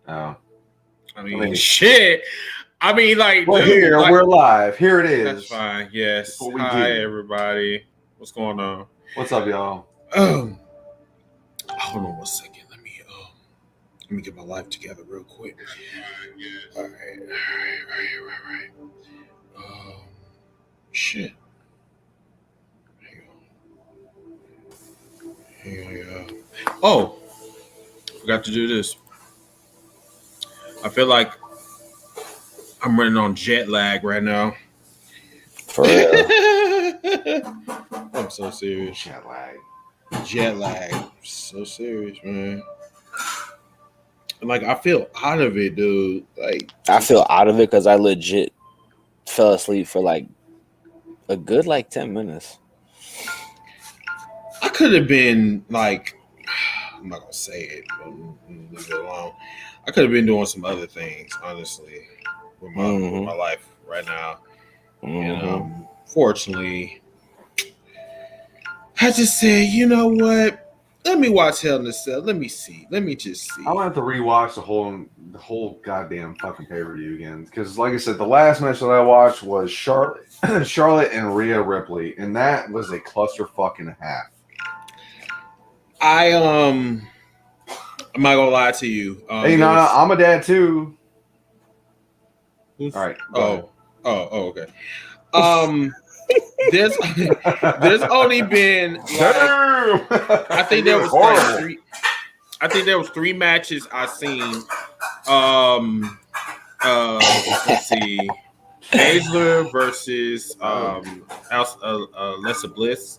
Oh. I mean, shit. I mean, like, we're here. Like, we're live. Here it is. That's fine. Yes. Hi, everybody. What's going on? What's up, y'all? Hold on 1 second. Let me get my life together real quick. All right. Shit. Hang on. Oh, forgot to do this. I feel like I'm running on jet lag right now. For real. I'm so serious. Jet lag. So serious, man. And like, I feel out of it, dude. Like, I feel out of it because I legit fell asleep for like a good 10 minutes. I could have been like, I'm not gonna say it, but leave it alone. I could have been doing some other things, honestly, with my life right now. And fortunately, I just said, you know what? Let me watch Hell in a Cell. Let me see. Let me just see. I'm gonna have to rewatch the whole goddamn fucking pay-per-view again. Because like I said, the last match that I watched was Charlotte and Rhea Ripley, and that was a clusterfuck and a half. I'm not gonna lie to you. Hey, I'm a dad too. All right. Okay. There's only been I think there was three. I think there was 3 matches I seen. Let's see, Baszler versus Alexa Bliss.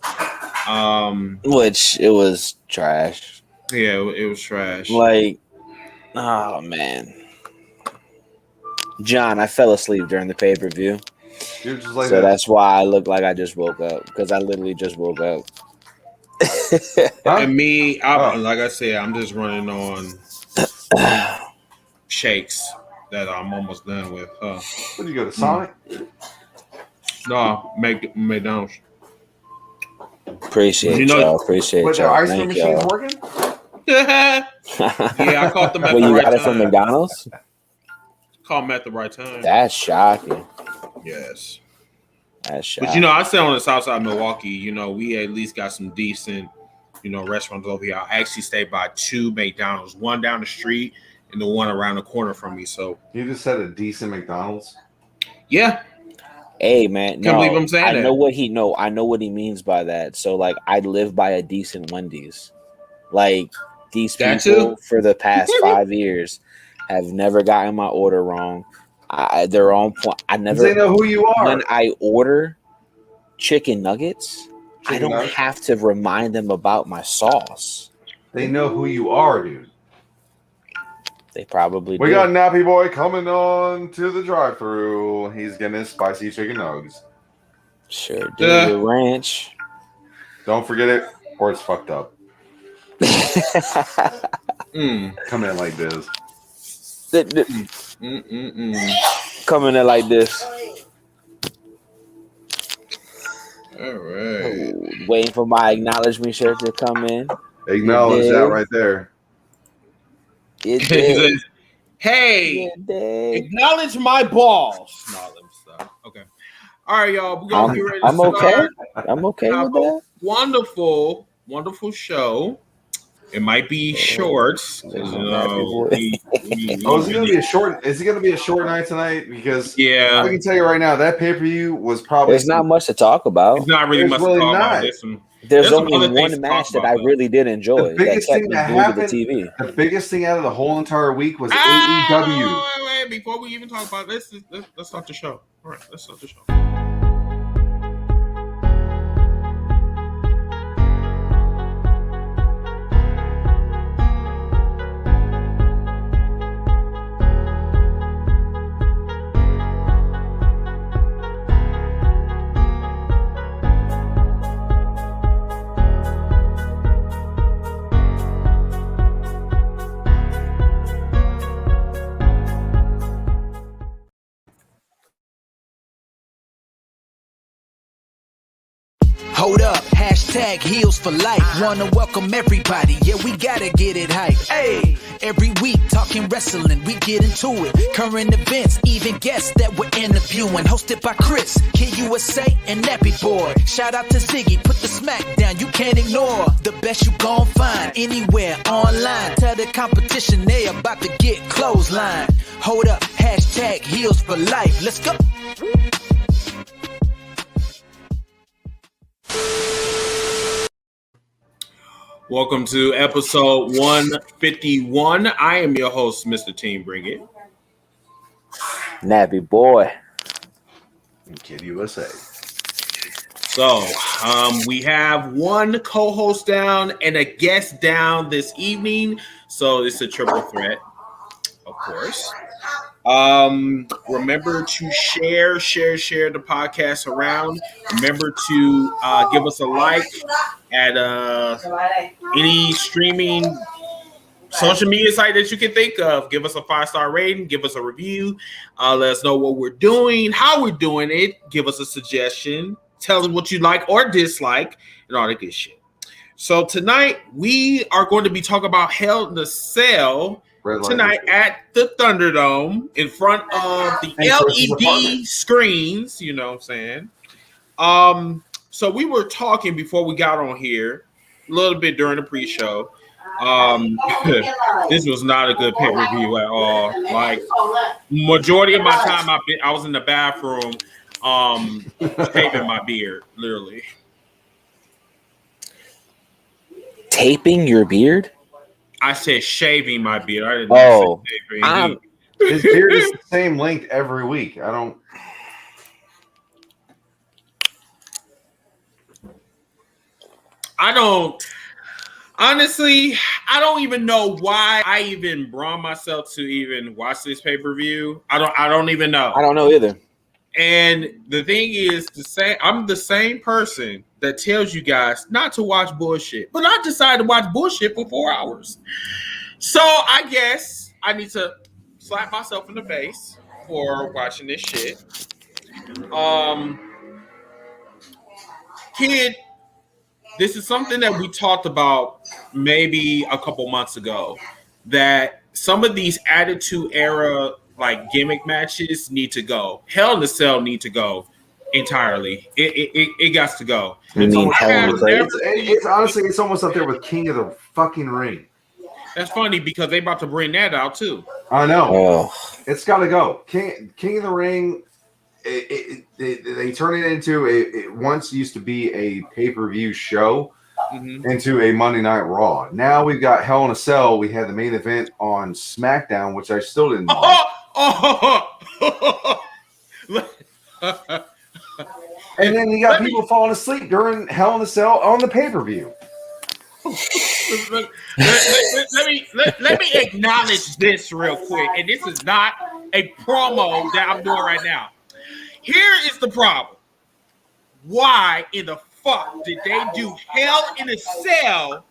Which it was trash. Yeah, it was trash. Like, oh man, John, I fell asleep during the pay-per-view. Like so that's why I look like I just woke up, because I literally just woke up. And me, like I said, I'm just running on shakes that I'm almost done with. What did you go to Sonic? No, McDonald's. Appreciate y'all. Appreciate y'all. The ice cream machine's working? Yeah, I caught them at the right time. You got it from McDonald's? Caught them at the right time. That's shocking. Yes. That's shocking. But I stay on the south side of Milwaukee. We at least got some decent, restaurants over here. I actually stay by 2 McDonald's, one down the street and the one around the corner from me. So you just said a decent McDonald's? Yeah. Hey man, can't believe I'm saying that. I know what he means by that. So like, I live by a decent Wendy's. Like, these people for the past 5 years have never gotten my order wrong. They're on point. They know who you are. When I order chicken nuggets, I don't have to remind them about my sauce. They know who you are, dude. They probably do. We got NappeBoi coming on to the drive-thru. He's getting his spicy chicken nuggets. Sure do. The ranch. Don't forget it, or it's fucked up. Come in like this. Coming in like this. All right. Waiting for my acknowledgement shirt to come in. Acknowledge that right there. It did. Hey, acknowledge my balls. No, let me stop. Okay. All right, y'all. We're gonna get ready to start. Okay. I'm okay with that. Wonderful, wonderful show. It might be short. Is it gonna be a short? Is it gonna be a short night tonight? Because I can tell you right now, that pay-per-view was probably. There's not much to talk about. It's not really much to talk about. There's only one match that I really did enjoy. The biggest thing that happened. The biggest thing out of the whole entire week was AEW. Wait, before we even talk about this, let's start the show. All right, let's start the show. Hashtag Heels for Life. Wanna welcome everybody. Yeah, we gotta get it hype. Hey, every week talking wrestling, we get into it. Current events, even guests that we're interviewing. Hosted by Chris, KUSA, and NappeBoi. Shout out to Ziggy, put the smack down. You can't ignore the best you gon' find anywhere online. Tell the competition they about to get clothesline. Hold up, hashtag Heels for Life. Let's go. Welcome to episode 151. I am your host, Mr. TeamBringIT. NappeBoi. Kid USA. So, we have one co-host down and a guest down this evening. So it's a triple threat, of course. Remember to share the podcast around. Remember to give us a like at any streaming social media site that you can think of. Give us a 5-star rating, give us a review, let us know what we're doing, how we're doing it, give us a suggestion, tell us what you like or dislike, and all that good shit. So tonight we are going to be talking about Hell in a Cell tonight at the Thunderdome in front of the LED screens, you know what I'm saying? So we were talking before we got on here a little bit during the pre-show. This was not a good pay-per-view at all. Like, majority of my time I was in the bathroom taping my beard, literally. Taping your beard? I said shaving my beard. I didn't say taping. His beard is the same length every week. Honestly, I don't even know why I even brought myself to even watch this pay-per-view. I don't even know. I don't know either. And the thing is to say, I'm the same person that tells you guys not to watch bullshit, but I decided to watch bullshit for 4 hours. So I guess I need to slap myself in the face for watching this shit. Kid, this is something that we talked about maybe a couple months ago, that some of these Attitude Era like gimmick matches need to go. Hell in a Cell need to go entirely. It got to go. You mean Hell in a Cell? It's honestly, it's almost up there with King of the fucking Ring. That's funny because they about to bring that out too. I know. Oh. It's got to go. King of the Ring. They turn it into it once used to be a pay-per-view show into a Monday Night Raw. Now we've got Hell in a Cell. We had the main event on SmackDown, which I still didn't like. And then you got people falling asleep during Hell in a Cell on the pay-per-view. let me acknowledge this real quick, and this is not a promo that I'm doing right now. Here is the problem. Why in the fuck did they do Hell in a Cell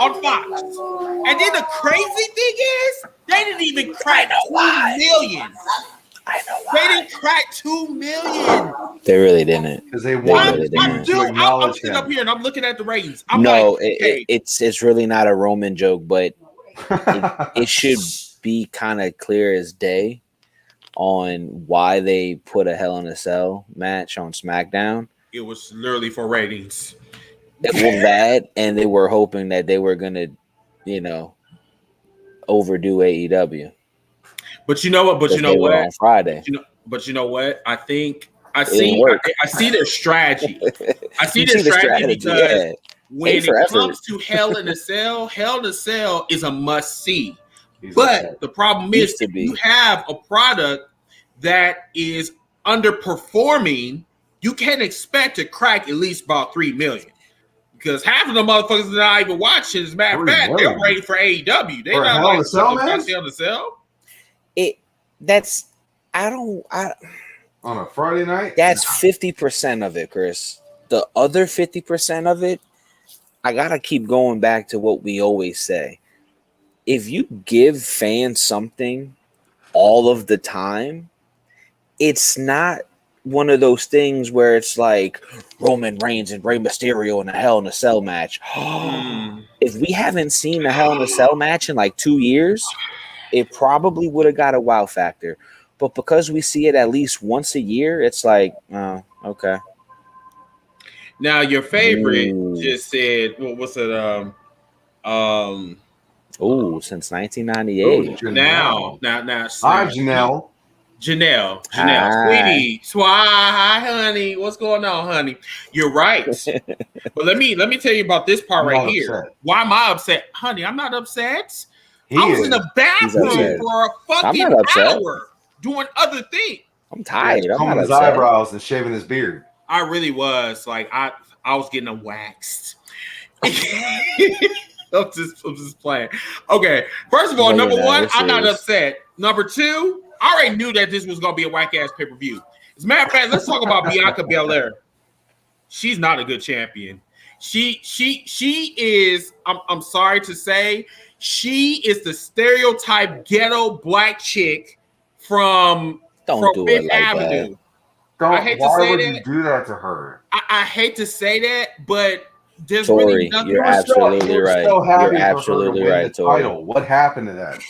on Fox? And then the crazy thing is, they didn't even crack 2 million. I know why. They didn't crack 2 million. They really didn't. Because they wanted I'm sitting up here and I'm looking at the ratings. It's really not a Roman joke, but it should be kind of clear as day on why they put a Hell in a Cell match on SmackDown. It was literally for ratings. It was that, and they were hoping that they were gonna, overdo AEW. But you know what? On Friday. You know what? I think I see their strategy. I see their strategy because when it comes to Hell in a Cell, Hell in a Cell is a must see. But the problem is if you have a product that is underperforming, you can't expect to crack at least about 3 million. Because half of the motherfuckers are not even watching. As a matter of fact, they're waiting for AEW. They're not Hell in a Cell, man? Hell in a Cell. On a Friday night? That's 50% of it, Chris. The other 50% of it, I gotta keep going back to what we always say. If you give fans something all of the time, it's not one of those things where it's like Roman Reigns and Rey Mysterio in a Hell in a Cell match. If we haven't seen a Hell in a Cell match in like 2 years, it probably would have got a wow factor. But because we see it at least once a year, it's like, oh, okay. Now your favorite just said, what was it? Since 1998. Now. Hi, Janelle. Janelle, sweetie, hi, honey. What's going on, honey? You're right. But let me tell you about this part right here. Upset. Why am I upset, honey? I'm not upset. I was in the bathroom for a fucking hour doing other things. I'm tired. I'm combing his eyebrows and shaving his beard. I really was like, I was getting them waxed. I'm just playing. Okay, first of all, number one, I'm not upset. Number two, I already knew that this was gonna be a whack ass pay-per-view. As a matter of fact, let's talk about Bianca Belair. She's not a good champion. She is. I'm sorry to say, she is the stereotype ghetto black chick from Fifth Avenue. Why would you do that to her? I hate to say that, but there's Tory, really nothing. you're absolutely right. You're absolutely right, Tory. Title. What happened to that?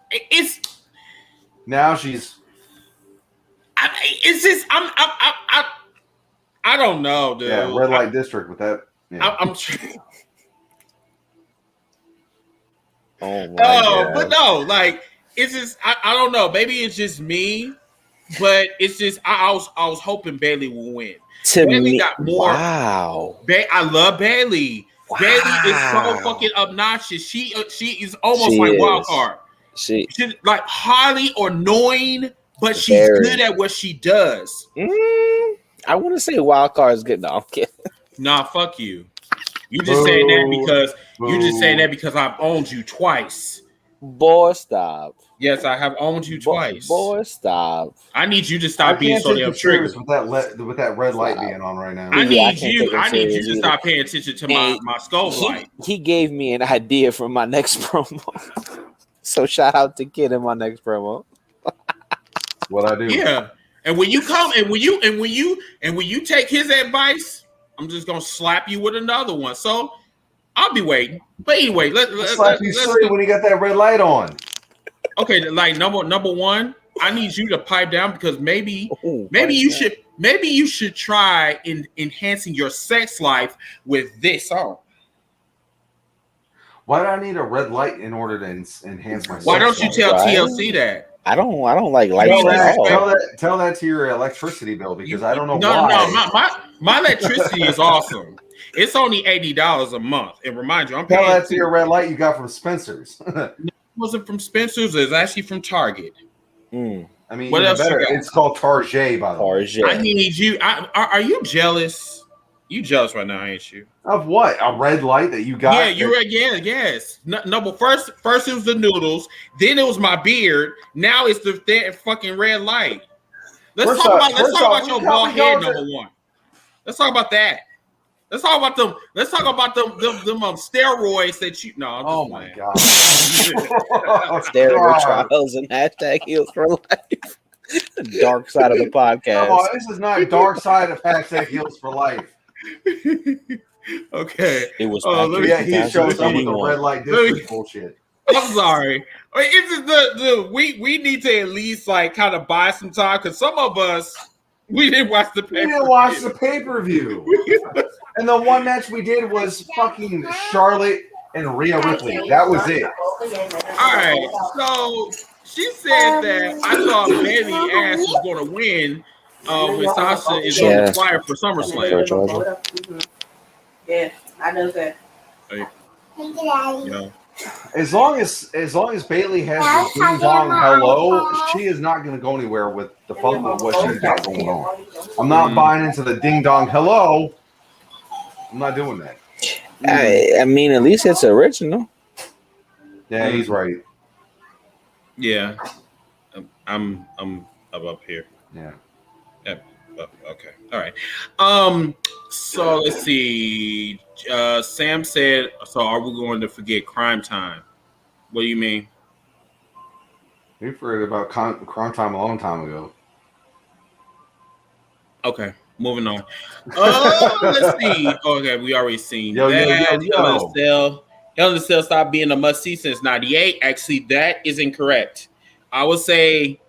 It's now she's. It's just I don't know, dude. Yeah, red light district with that. Yeah. I'm trying. Oh my God. But no, like it's just I don't know. Maybe it's just me, but it's just I was hoping Bayley will win. Bayley got more. Wow. I love Bayley. Wow. Bayley is so fucking obnoxious. She is almost like wild card. She's like highly annoying, but she's good at what she does. I want to say wild card is good. No, I'm kidding. Nah, fuck you. You just saying that because I've owned you twice. Boy, stop. Yes, I have owned you twice. Boy, stop. I need you to stop being so damn triggered with that red light being on right now. I need you to stop paying attention to my skull light. He gave me an idea for my next promo. So shout out to Kid in my next promo. What I do? Yeah, and when you come and when you take his advice, I'm just gonna slap you with another one. So I'll be waiting. But anyway, let's slap you straight when you got that red light on. Okay, like number one, I need you to pipe down because maybe you should try enhancing your sex life with this song. Why do I need a red light in order to enhance my? Why don't you tell TLC that? I don't like lights at all. Tell that to your electricity bill because I don't know why. No, my electricity is awesome. It's only $80 a month. And remind you, I'm paying. Tell that to your red light you got from Spencer's. It wasn't from Spencer's. It's actually from Target. I mean, what else? It's called Target, by the way. I need you. Are you jealous? You jealous right now, ain't you? Of what? A red light that you got? Yeah, you're again. Yes. No, but first it was the noodles. Then it was my beard. Now it's the fucking red light. Let's talk about your bald head. Number one. Let's talk about that. Let's talk about them. Let's talk about them steroids that you. No. Oh my God. Steroid trials and hashtag heels for life. The dark side of the podcast. Oh, this is not dark side of hashtag heels for life. Okay. It was. He shows up with the red light district bullshit. I'm sorry. It's just we need to at least like kind of buy some time because some of us we didn't watch the pay-per-view. We didn't watch the pay-per-view. And the one match we did was fucking Charlotte and Rhea Ripley. That was it. All right. So she said that I thought Bayley ass was going to win when Sasha is on the flyer for SummerSlam. Yeah, I know that. Yeah. As long as Bayley has the ding dong hello, she is not going to go anywhere with the funk of what she's got going on. I'm not buying into the ding dong hello. I'm not doing that. I mean, at least it's original. Yeah, he's right. Yeah, I'm up here. Yeah. Okay. All right. So let's see. Sam said, "So are we going to forget Crime Time?" What do you mean? We forgot about Crime Time a long time ago. Okay, moving on. Let's see. Okay, we already seen that. Hell in a Cell stopped being a must-see since 98. Actually, that is incorrect. I would say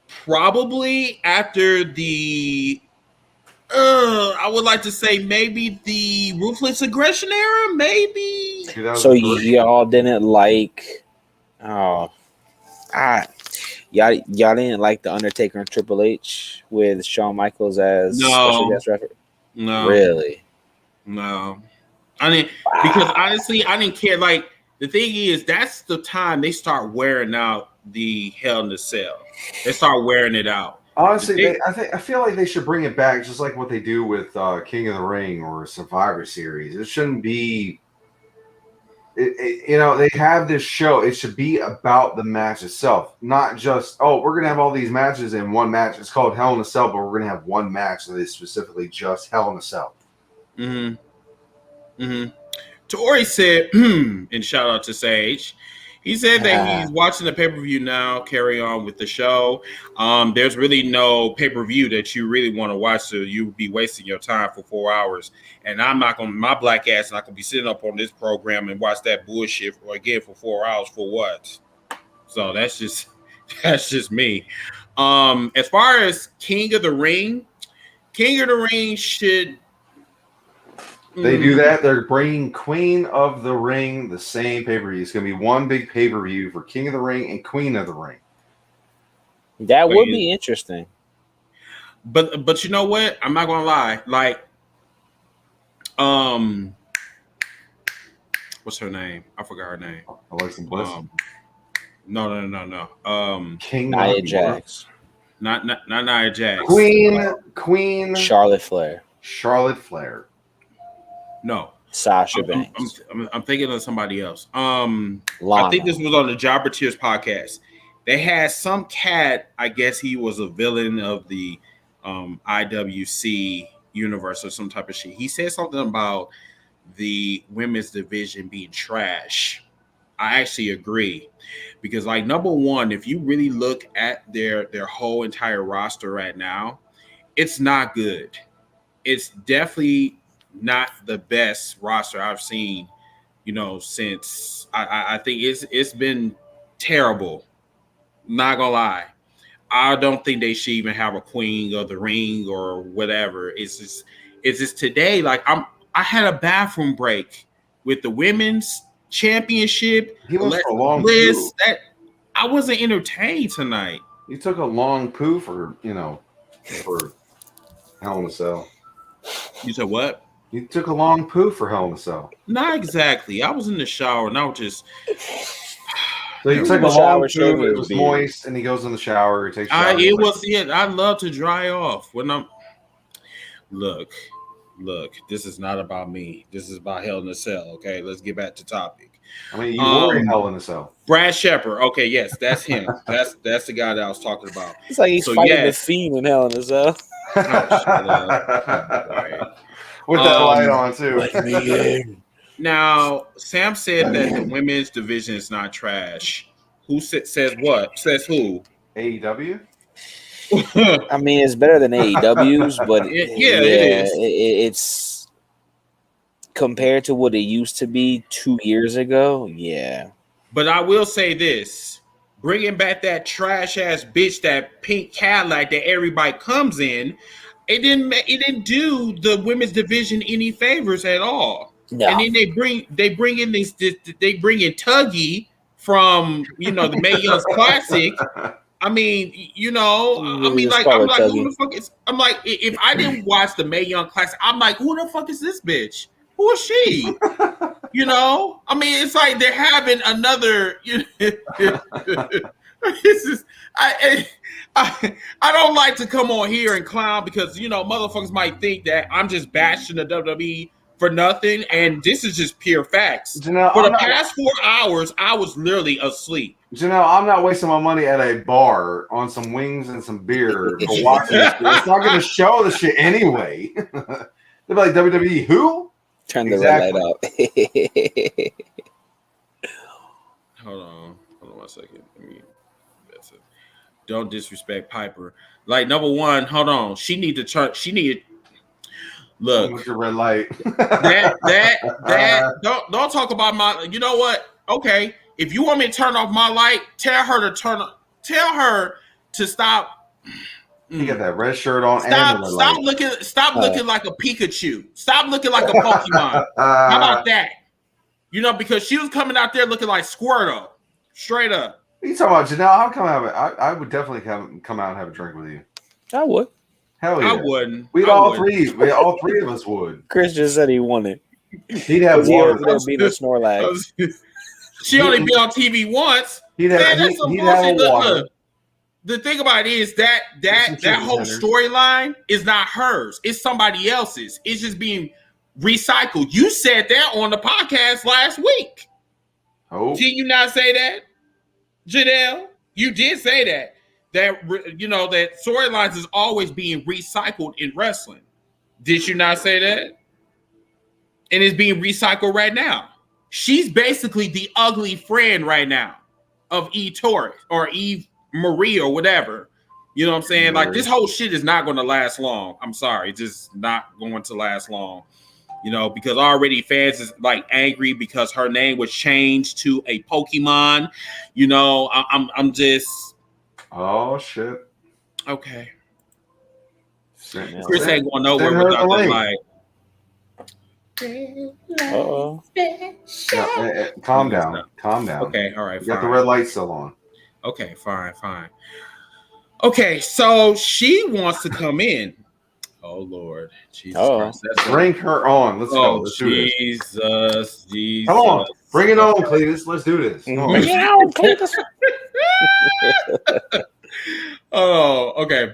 probably after the I would like to say maybe the Ruthless Aggression era, maybe. So y'all didn't like y'all didn't like the Undertaker and Triple H with Shawn Michaels as special guest referee? No. Really? No. I mean, because honestly, I didn't care. Like, the thing is, that's the time they start wearing out the Hell in a Cell. They start wearing it out. Honestly, I feel like they should bring it back, just like what they do with King of the Ring or Survivor Series. It shouldn't be. They have this show. It should be about the match itself, not just we're gonna have all these matches in one match. It's called Hell in a Cell, but we're gonna have one match that is specifically just Hell in a Cell. Tory said, and shout out to Sage. He said that he's watching the pay-per-view now, carry on with the show. There's really no pay-per-view that you really want to watch, so you'll be wasting your time for 4 hours. And I'm not going to, my black ass not going to be sitting up on this program and watch that bullshit again for 4 hours for what? So that's just me. As far as King of the Ring should... They do that. They're bringing Queen of the Ring the same pay-per-view. It's going to be one big pay-per-view for King of the Ring and Queen of the Ring. That would be interesting. But you know what? I'm not going to lie. Like, what's her name? I forgot her name. Alexa Bliss. No. Nia Jax. Not Nia Jax. Queen. Charlotte Flair. No. Sasha Banks. I'm thinking of somebody else. Lana. I think this was on the Jobber Tears podcast. They had some cat, I guess he was a villain of the IWC universe or some type of shit. He said something about the women's division being trash. I actually agree. Because, like, number one, if you really look at their whole entire roster right now, it's not good. It's definitely not the best roster I've seen, since I think it's been terrible. Not gonna lie. I don't think they should even have a Queen of the Ring or whatever. It's just today, like I had a bathroom break with the women's championship. He went for a long poo. That I wasn't entertained tonight. You took a long poo for Hell in a Cell. You said what? You took a long poo for Hell in a Cell. Not exactly. I was in the shower and I was just. So you took a long poo. It was moist, and he goes in the shower. He takes. I love to dry off when I'm. Look. This is not about me. This is about Hell in a Cell. Okay, let's get back to topic. I mean, you were in Hell in a Cell. Brad Shepard. Okay, yes, that's him. that's the guy that I was talking about. It's like he's fighting the Fiend in Hell in a Cell. With that light on too. Now, Sam said that the women's division is not trash. Who says what? Says who? AEW. I mean, it's better than AEW's, but it is. It's compared to what it used to be 2 years ago. Yeah, but I will say this: bringing back that trash ass bitch, that pink Cadillac that everybody comes in. It didn't do the women's division any favors at all. No. And then they bring in Tuggy from the Mae Young's Classic. I mean, I'm like, who the fuck is? I'm like, if I didn't watch the Mae Young Classic, I'm like, who the fuck is this bitch? Who is she? I mean, it's like they're having another. This is I don't like to come on here and clown because motherfuckers might think that I'm just bashing the WWE for nothing, and this is just pure facts. Janelle, for the past 4 hours, I was literally asleep. Janelle, I'm not wasting my money at a bar on some wings and some beer for watching this. It's not going to show the shit anyway. They'll be like, WWE who? Turn the red light up. Hold on 1 second. Don't disrespect Piper. Like, number one, hold on. She need to turn. She need. Look, with the red light. that. Don't talk about my. You know what? Okay, if you want me to turn off my light, tell her to turn. Tell her to stop. You got that red shirt on. Stop looking like a Pikachu. Stop looking like a Pokemon. How about that? You know, because she was coming out there looking like Squirtle, straight up. What are you talking about, Janelle? I'll come out. I would definitely come out and have a drink with you. I would. Hell yeah. I wouldn't. All three of us would. Chris just said he wanted. He'd have water. Being a Snorlax. She only been on TV once. He'd have water. The thing about it is that whole storyline is not hers. It's somebody else's. It's just being recycled. You said that on the podcast last week. Oh, did you not say that, Janelle? You did say that. That storylines is always being recycled in wrestling. Did you not say that? And it's being recycled right now. She's basically the ugly friend right now of Tori or Eve Marie or whatever. You know what I'm saying? Like, this whole shit is not going to last long. I'm sorry. It's just not going to last long. You know, because already fans is like angry because her name was changed to a Pokemon. You know, I'm just. Oh shit. Okay. Chris ain't going nowhere without that light. Uh-oh. Calm down. Okay, all right. You got the red light still on. Okay, fine. Okay, so she wants to come in. Oh Lord, Jesus Christ! Bring her on. Let's go. Let's do this. Jesus. Come on, bring it on, Cletus. Let's do this. Bring it on, Cletus. Oh, okay.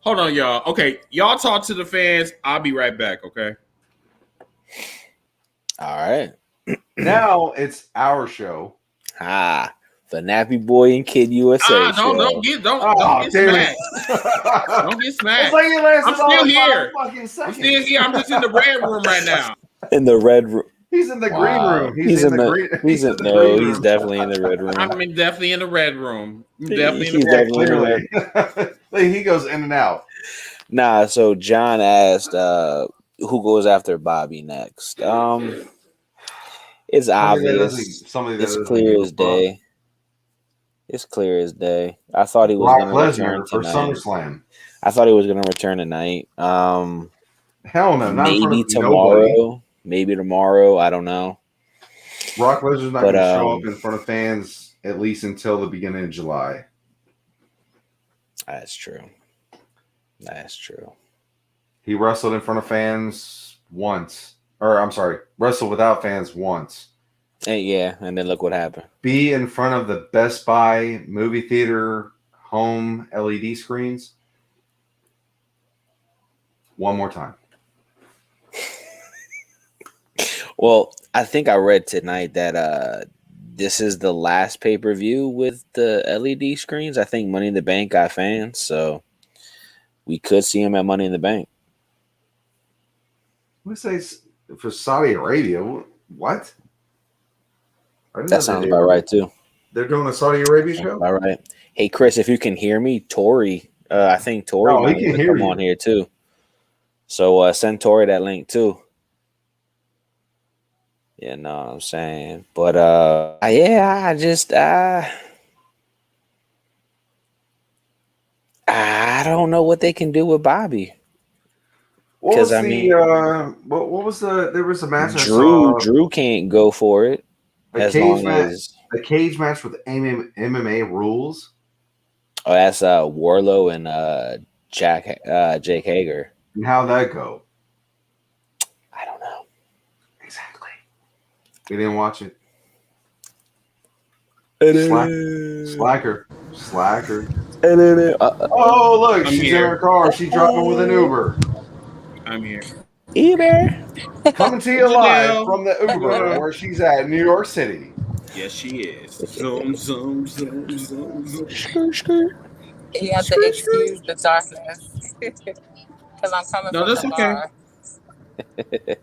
Hold on, y'all. Okay, y'all talk to the fans. I'll be right back. Okay. All right. Now it's our show. The NappeBoi and Kid USA. Don't get smacked. Don't get smacked. I'm still here. I'm still here. I'm just in the red room right now. In the red room. He's in the green room. He's definitely in the red room. I'm definitely in the red room. He's definitely in the red room. He goes in and out. Nah, so John asked who goes after Bobby next. It's obvious. It's clear as day. It's clear as day. I thought he was going to return for tonight. SummerSlam. I thought he was going to return tonight. Hell no. Not maybe tomorrow. Nobody. Maybe tomorrow. I don't know. Brock Lesnar's not going to show up in front of fans at least until the beginning of July. That's true. He wrestled in front of fans once. Or, I'm sorry, wrestled without fans once. Yeah, and then look what happened. Be in front of the Best Buy movie theater home LED screens one more time. Well, I think I read tonight that this is the last pay-per-view with the LED screens. I think Money in the Bank got fans, so we could see him at Money in the Bank. What say for Saudi Arabia? What? That sounds about right too. They're doing a Saudi Arabia show? All right. Hey, Chris, if you can hear me, Tori, I think Tori might come on here too. So send Tori that link too. Yeah, know what I'm saying. But I just I don't know what they can do with Bobby. Because what was there was a match. Drew can't go for it. A cage match with MMA rules. Oh, that's Warlow and Jake Hager. And how'd that go? I don't know. Exactly. We didn't watch it. Slacker. Oh, look, she's in her car. She's driving with an Uber. I'm here. Uber. Coming to you live from the Uber where she's at, New York City. Yes, she is. Zoom. You have to excuse the darkness. Because I'm coming from the bar.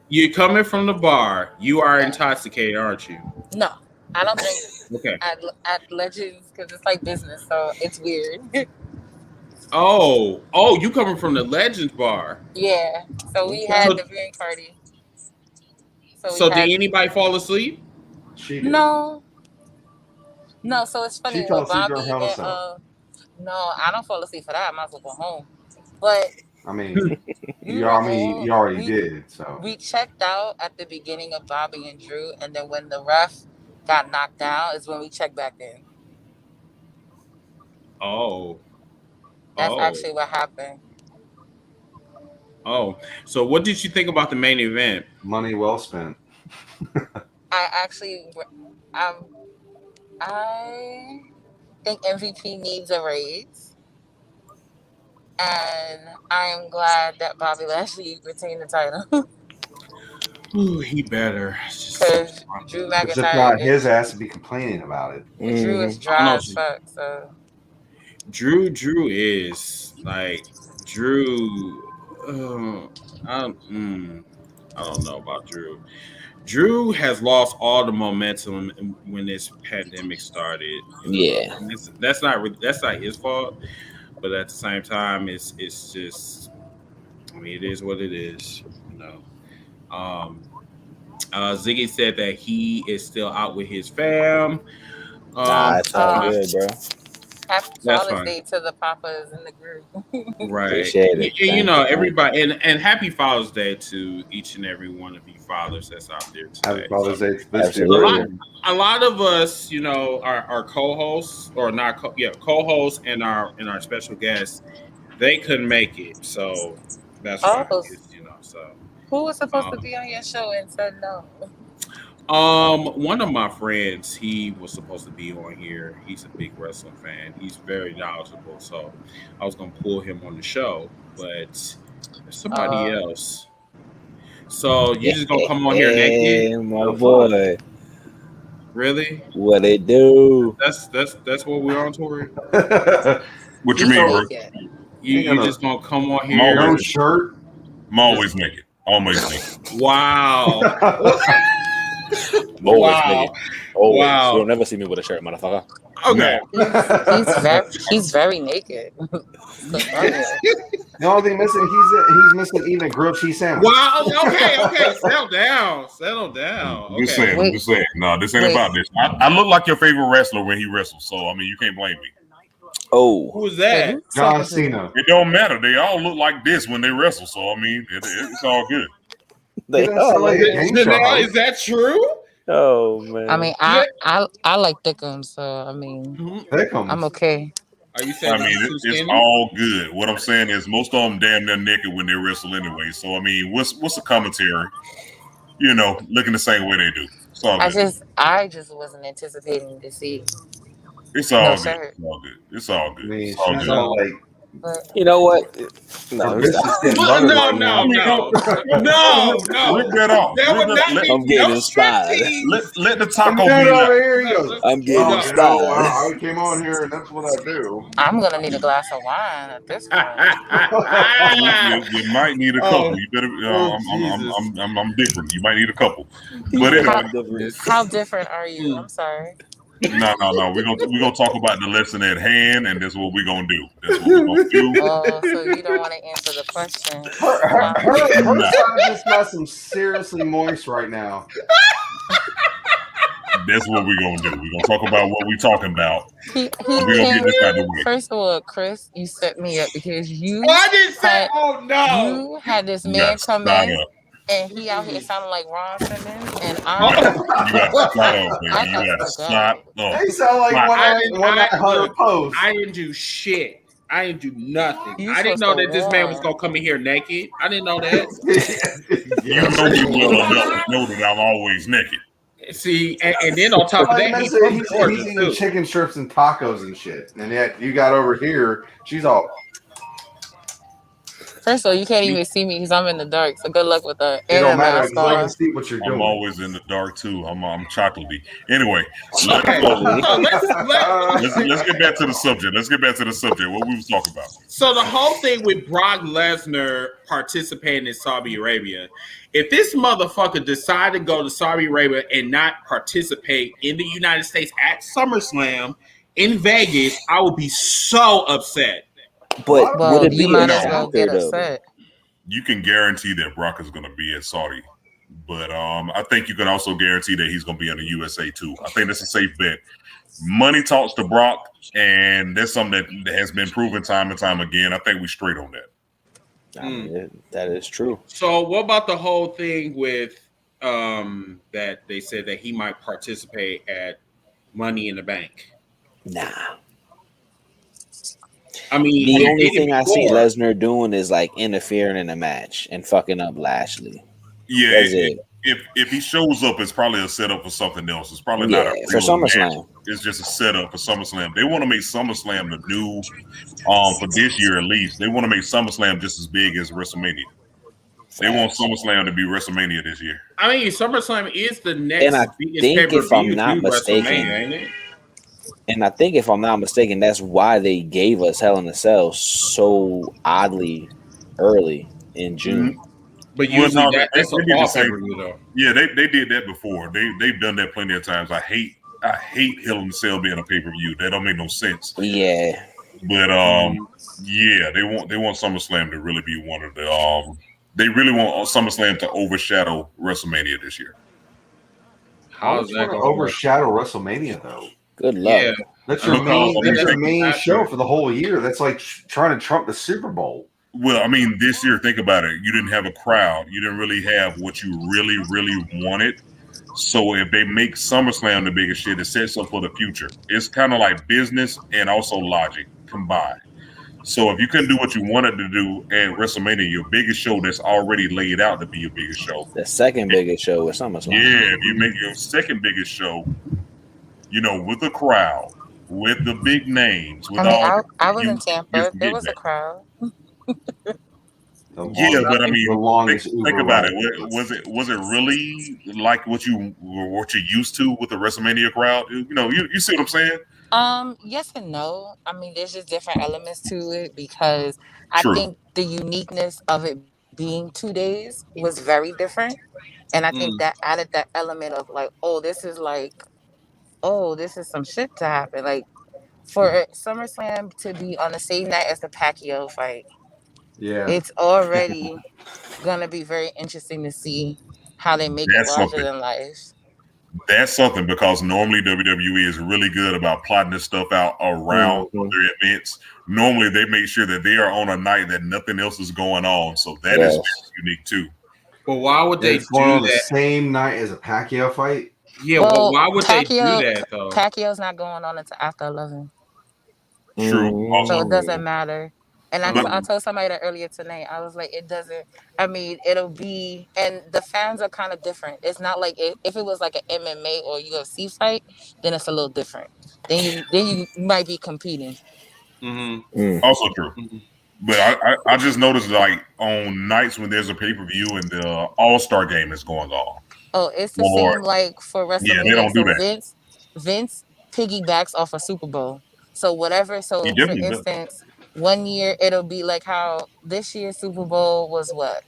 You're coming from the bar. You are intoxicated, aren't you? No, I don't drink okay. at Legends because it's like business, so it's weird. Oh, you coming from the Legends bar? Yeah. So we had the viewing party. So did anybody fall asleep? She did. No. So it's funny. She fell asleep Bobby during Hell in a Cell. no, I don't fall asleep for that. I might as well go home. But I mean, you already did. So we checked out at the beginning of Bobby and Drew, and then when the ref got knocked down is when we checked back in. Oh. That's actually what happened. Oh, so what did you think about the main event? Money well spent. I think MVP needs a raise, and I am glad that Bobby Lashley retained the title. Ooh, he better. Because Drew McIntyre, if not his ass to be complaining about it. Drew is dry as fuck. So Drew is like Drew. I don't know about Drew. Drew has lost all the momentum when this pandemic started. Yeah, that's not his fault, but at the same time, it's just. I mean, it is what it is. You know. Ziggy said that he is still out with his fam. It's all good, bro. Happy Father's Day to the papas in the group. Right. Appreciate it. You know, everybody, and happy Father's Day to each and every one of you fathers that's out there today. Happy Father's Day. A lot of us, you know, our co-hosts or not, co-hosts and our special guests, they couldn't make it, so that's right. You know, so who was supposed to be on your show and said no? One of my friends, he was supposed to be on here. He's a big wrestling fan. He's very knowledgeable. So I was gonna pull him on the show, but there's somebody else. So you just gonna come on here naked? My boy. Really? What it do? That's what we're on, Tory. What you mean, bro? You just gonna come on here? No shirt. I'm always naked. Always naked. Wow. Wow. Wow. You'll never see me with a shirt, motherfucker. Okay. He's very naked. The only thing missing, he's missing eating a grilled cheese sandwich. Wow. Okay. Settle down. I'm just saying. No, this ain't about this. I look like your favorite wrestler when he wrestles, so I mean, you can't blame me. Oh, who is that? John Cena. It don't matter. They all look like this when they wrestle, so I mean, it's all good. Janelle, is that true? Oh man. I mean, I like thickums, so I mean, thickums. I'm okay. Are you saying? I mean, it's all good. What I'm saying is, most of them damn near naked when they wrestle anyway. So I mean, what's the commentary? You know, looking the same way they do. It's all good. I just wasn't anticipating to see. It's all good. It's all good. It's all good. But you know what? No. Rip that off. I'm getting inspired. Let the taco be left. I'm getting inspired. I came on here and that's what I do. I'm gonna need a glass of wine at this point. You might need a couple. You better. I'm different. You might need a couple. But anyway, how different are you? I'm sorry. No. We're gonna talk about the lesson at hand, and that's what we're gonna do. That's what we're gonna do. Oh, so you don't want to answer the question? Her side just got some seriously moist right now. That's what we're gonna do. We're gonna talk about what we're talking about. We're gonna get this out of the way. First of all, Chris, you set me up because you. I didn't say. Oh no! You had this man come in. And he out here sounding like Ron Simmons, and you got stop. They sound like one at Hunter Post. I didn't do shit. I didn't do nothing. I didn't know that this man was gonna come in here naked. I didn't know that. You know me well enough to know that I'm always naked. See, and then on top of that, he's eating chicken strips and tacos and shit. And yet you got over here, she's all. First of all, you can't even see me because I'm in the dark. So good luck with that. It don't matter because I can see what you're doing. I'm always in the dark too. I'm chocolatey. Anyway, let's get back to the subject. What we was talking about. So the whole thing with Brock Lesnar participating in Saudi Arabia, if this motherfucker decided to go to Saudi Arabia and not participate in the United States at SummerSlam in Vegas, I would be so upset. But would it you be might a as well factor get though? upset. You can guarantee that Brock is going to be at Saudi, but I think you can also guarantee that he's going to be in the USA too. I think that's a safe bet. Money talks to Brock, and that's something that has been proven time and time again. I think we straight on that. I mean, that is true. So what about the whole thing with that they said that he might participate at Money in the Bank? Nah. I mean, the only thing I see Lesnar doing is like interfering in a match and fucking up Lashley. Yeah, that's it. If he shows up, it's probably a setup for something else. It's probably not a real for SummerSlam. match. It's just a setup for SummerSlam. They want to make SummerSlam the new, for this year at least. They want to make SummerSlam just as big as WrestleMania. They want SummerSlam to be WrestleMania this year. I mean, SummerSlam is the next and I biggest think pay-per-view if I'm not to mistaken, ain't it? And I think if I'm not mistaken, that's why they gave us Hell in a Cell so oddly early in June. Mm-hmm. But usually that's a fall pay-per-view though. Yeah, they did that before. They've done that plenty of times. I hate Hell in a Cell being a pay-per-view. That don't make no sense. Yeah. But yeah, they want SummerSlam to really be one of the they really want SummerSlam to overshadow WrestleMania this year. How's that going to overshadow WrestleMania though? Good luck. Yeah. That's your main show for the whole year. That's like trying to trump the Super Bowl. Well, I mean, this year, think about it. You didn't have a crowd. You didn't really have what you really, really wanted. So if they make SummerSlam the biggest shit, it sets up for the future. It's kind of like business and also logic combined. So if you couldn't do what you wanted to do at WrestleMania, your biggest show that's already laid out to be your biggest show. The second biggest show is SummerSlam. Yeah, if you make your second biggest show, you know, with the crowd, with the big names. With I was in Tampa. There was a crowd. Yeah, but I mean, think about it. Was it really like what you're used to with the WrestleMania crowd? You know, you see what I'm saying? Yes and no. I mean, there's just different elements to it because I think the uniqueness of it being 2 days was very different, and I think that added that element of like, this is some shit to happen. Like for SummerSlam to be on the same night as the Pacquiao fight. Yeah, it's already gonna be very interesting to see how they make it larger than life. That's something because normally WWE is really good about plotting this stuff out around their events. Normally they make sure that they are on a night that nothing else is going on, so that is unique too. But why would they do on that? The same night as a Pacquiao fight? Yeah, well, why would they do that though? Pacquiao's not going on until after 11. True. So it doesn't matter. And I told somebody that earlier tonight. I was like, it doesn't. I mean, it'll be, and the fans are kind of different. It's not like if it was like an MMA or UFC fight, then it's a little different. Then you might be competing. Also true. But I just noticed like on nights when there's a pay-per-view and the All-Star game is going on. Oh, it's the same like for WrestleMania. Yeah, they don't do that. Vince piggybacks off a Super Bowl. So whatever. So for instance. One year it'll be like how this year's Super Bowl was what?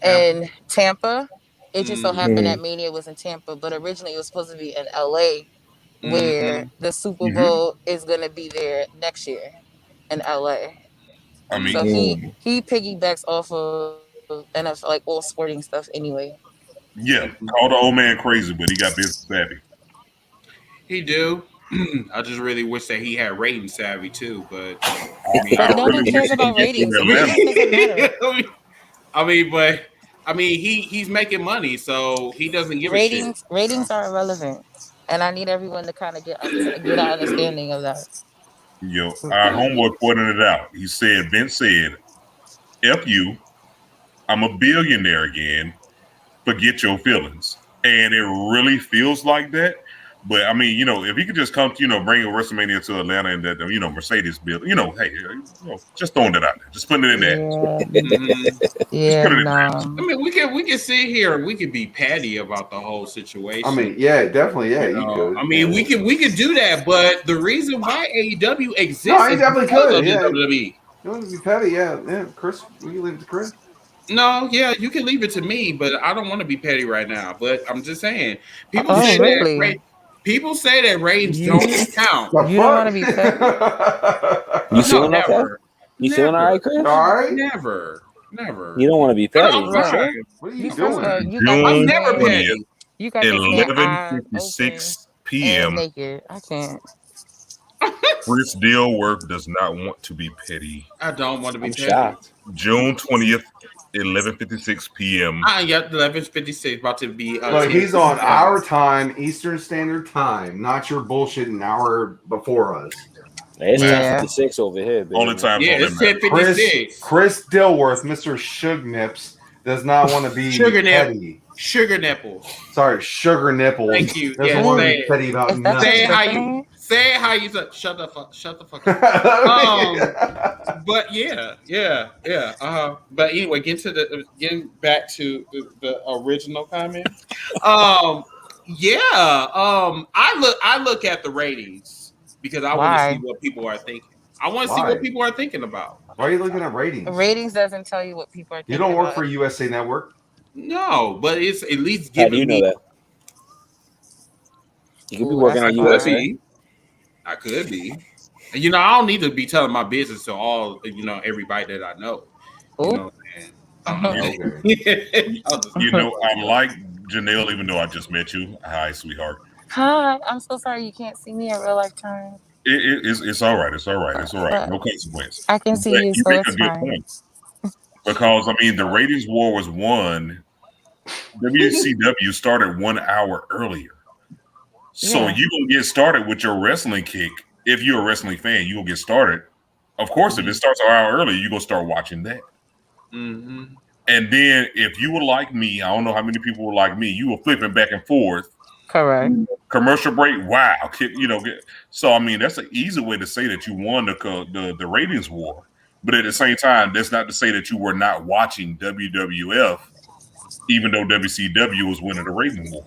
In Tampa. It just so happened that Mania was in Tampa, but originally it was supposed to be in LA where the Super Bowl is gonna be there next year in LA. I mean, so he piggybacks off of NFL, like all sporting stuff anyway. Yeah, call the old man crazy, but he got business savvy. He do. I just really wish that he had rating savvy too, but nobody cares about ratings. He's making money, so he doesn't give ratings. A shit. Ratings are irrelevant, and I need everyone to kind of get an understanding of that. Yo, our homeboy pointed it out. He said, Vince said, "F you, I'm a billionaire again. Forget your feelings," and it really feels like that. But I mean, you know, if he could just come to, bring a WrestleMania to Atlanta and that, Mercedes build, hey, just throwing it out there, just putting it in there. I mean, we can sit here and we can be petty about the whole situation. I mean, yeah, definitely, yeah. You could. I mean, we could do that, but the reason why AEW exists, he definitely could. Yeah. WWE. You want to be petty, yeah. Chris, we can leave it to Chris. No, yeah, you can leave it to me, but I don't want to be petty right now. But I'm just saying, people say that ratings don't count. You don't want to be petty. You feeling never. okay? You feeling all right, Chris? All right. Never. You don't want to be petty. I'm fine. What are you doing? You got I'm this never man, petty. you got this man eyes 11:56 open p.m. and naked. I can't. Chris Dilworth does not want to be petty. I don't want to be I'm petty. shocked. June 20th, 11:56 p.m. I got 11:56 about to be. But he's on our time, Eastern Standard Time, not your bullshit an hour before us. It's Yeah. 10:56 over here, baby. Only time. Yeah, it's 10:56. Chris Dilworth, Mr. Suge Nips, does not want to be Sugar nip. petty. Sugar nipples. Sorry, sugar nipples. Thank you. Doesn't Yeah, want to say be it. petty about Is that nothing. Say it how you say. Shut the fuck up. But yeah. But anyway, getting back to the original comment. I look at the ratings because I want to see what people are thinking. I want to see what people are thinking about. Why are you looking at ratings? Ratings doesn't tell you what people are thinking. You don't work about. for USA Network? No, but it's at least How giving do you know me. that? You could be working on USA. I could be. And, I don't need to be telling my business to all, everybody that I know. You know what I'm saying? I like Janelle, even though I just met you. Hi, sweetheart. Hi, I'm so sorry you can't see me in real life time. It's all right. It's all right. It's all right. No consequence. I can see you, so make it's a good fine. point. Because, the ratings war was won. WCW started 1 hour earlier. So you're going to get started with your wrestling kick. If you're a wrestling fan, you're going to get started. Of course, if it starts an hour earlier, you're going to start watching that. Mm-hmm. And then if you were like me, I don't know how many people were like me, you were flipping back and forth. Correct. Commercial break, wow. So, that's an easy way to say that you won the ratings war. But at the same time, that's not to say that you were not watching WWF, even though WCW was winning the rating war.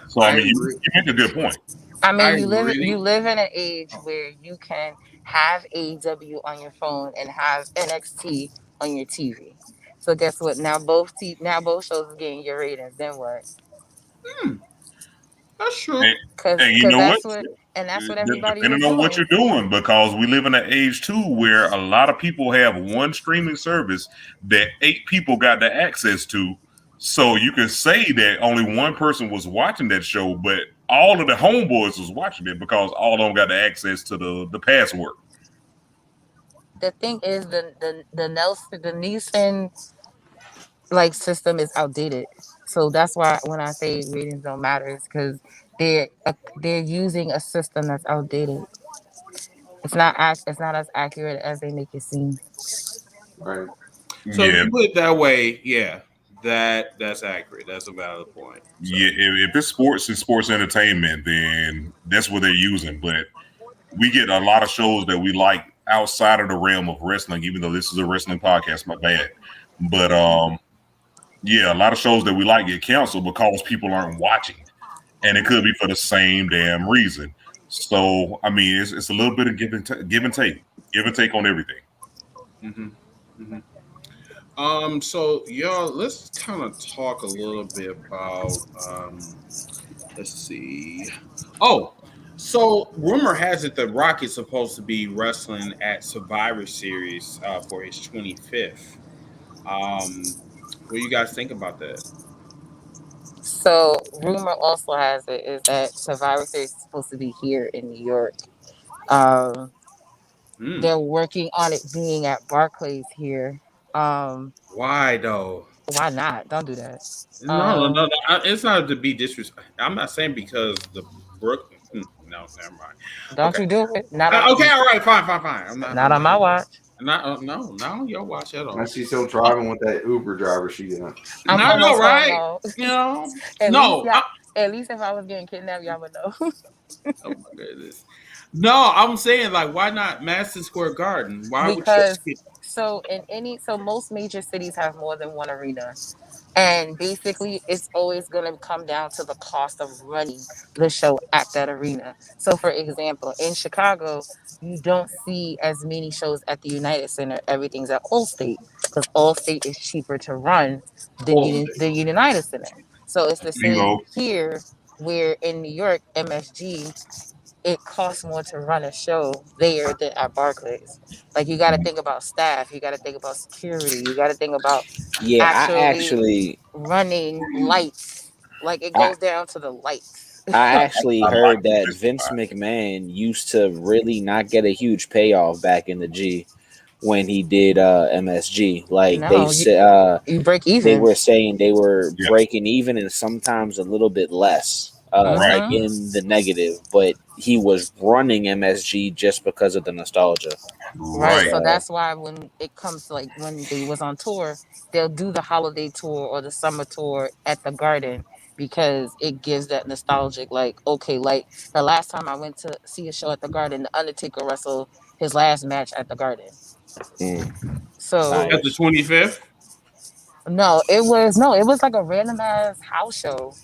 So, you make a good point. You live in an age where you can have AEW on your phone and have NXT on your TV. So guess what? Now both shows are getting your ratings. Then what? That's true. And you know what? That's what everybody is depending on what you're doing, because we live in an age too where a lot of people have one streaming service that 8 people got the access to. So you can say that only one person was watching that show, but all of the homeboys was watching it because all of them got the access to the password. The thing is, the Nielsen system is outdated. So that's why when I say ratings don't matter, it's because they're using a system that's outdated. It's not as accurate as they make it seem. Right. So if you put it that way, that's accurate. That's a valid point. So. Yeah, if it's sports and sports entertainment, then that's what they're using. But we get a lot of shows that we like outside of the realm of wrestling, even though this is a wrestling podcast, my bad. But a lot of shows that we like get canceled because people aren't watching. And it could be for the same damn reason. So, it's a little bit of give and take on everything. Mm-hmm. Mm-hmm. So y'all, let's kind of talk a little bit about let's see. Oh, so rumor has it that Rock is supposed to be wrestling at Survivor Series for his 25th. What do you guys think about that? So rumor also has it is that Survivor Series is supposed to be here in New York. They're working on it being at Barclays here. Why though? Why not? Don't do that. No. It's not to be disrespectful. I'm not saying because the Brooklyn. No, never mind. Don't you do it? Not okay, all right, fine. I'm not on my watch. Not on your watch at all. And she's still driving with that Uber driver she got. I know, right? At least if I was getting kidnapped, y'all would know. Oh my goodness. No, I'm saying why not Madison Square Garden? Why would you? So most major cities have more than one arena. And basically, it's always going to come down to the cost of running the show at that arena. So, for example, in Chicago, you don't see as many shows at the United Center. Everything's at Allstate because Allstate is cheaper to run than the United Center. So, it's the same here where in New York, MSG it costs more to run a show there than at Barclays. Like you got to think about staff, you got to think about security, you got to think about actually running lights. Like it goes down to the lights. I actually I heard like that this Vince vibe. McMahon used to really not get a huge payoff back in the G when he did MSG. Like No, they said, you break even. they were saying they were breaking even and sometimes a little bit less, like in the negative. But he was running MSG just because of the nostalgia. Right. So that's why when it comes to like when they was on tour, they'll do the holiday tour or the summer tour at the Garden because it gives that nostalgic, like, okay, like the last time I went to see a show at the Garden, The Undertaker wrestled his last match at the Garden. So at the 25th? No, it was like a random ass house show,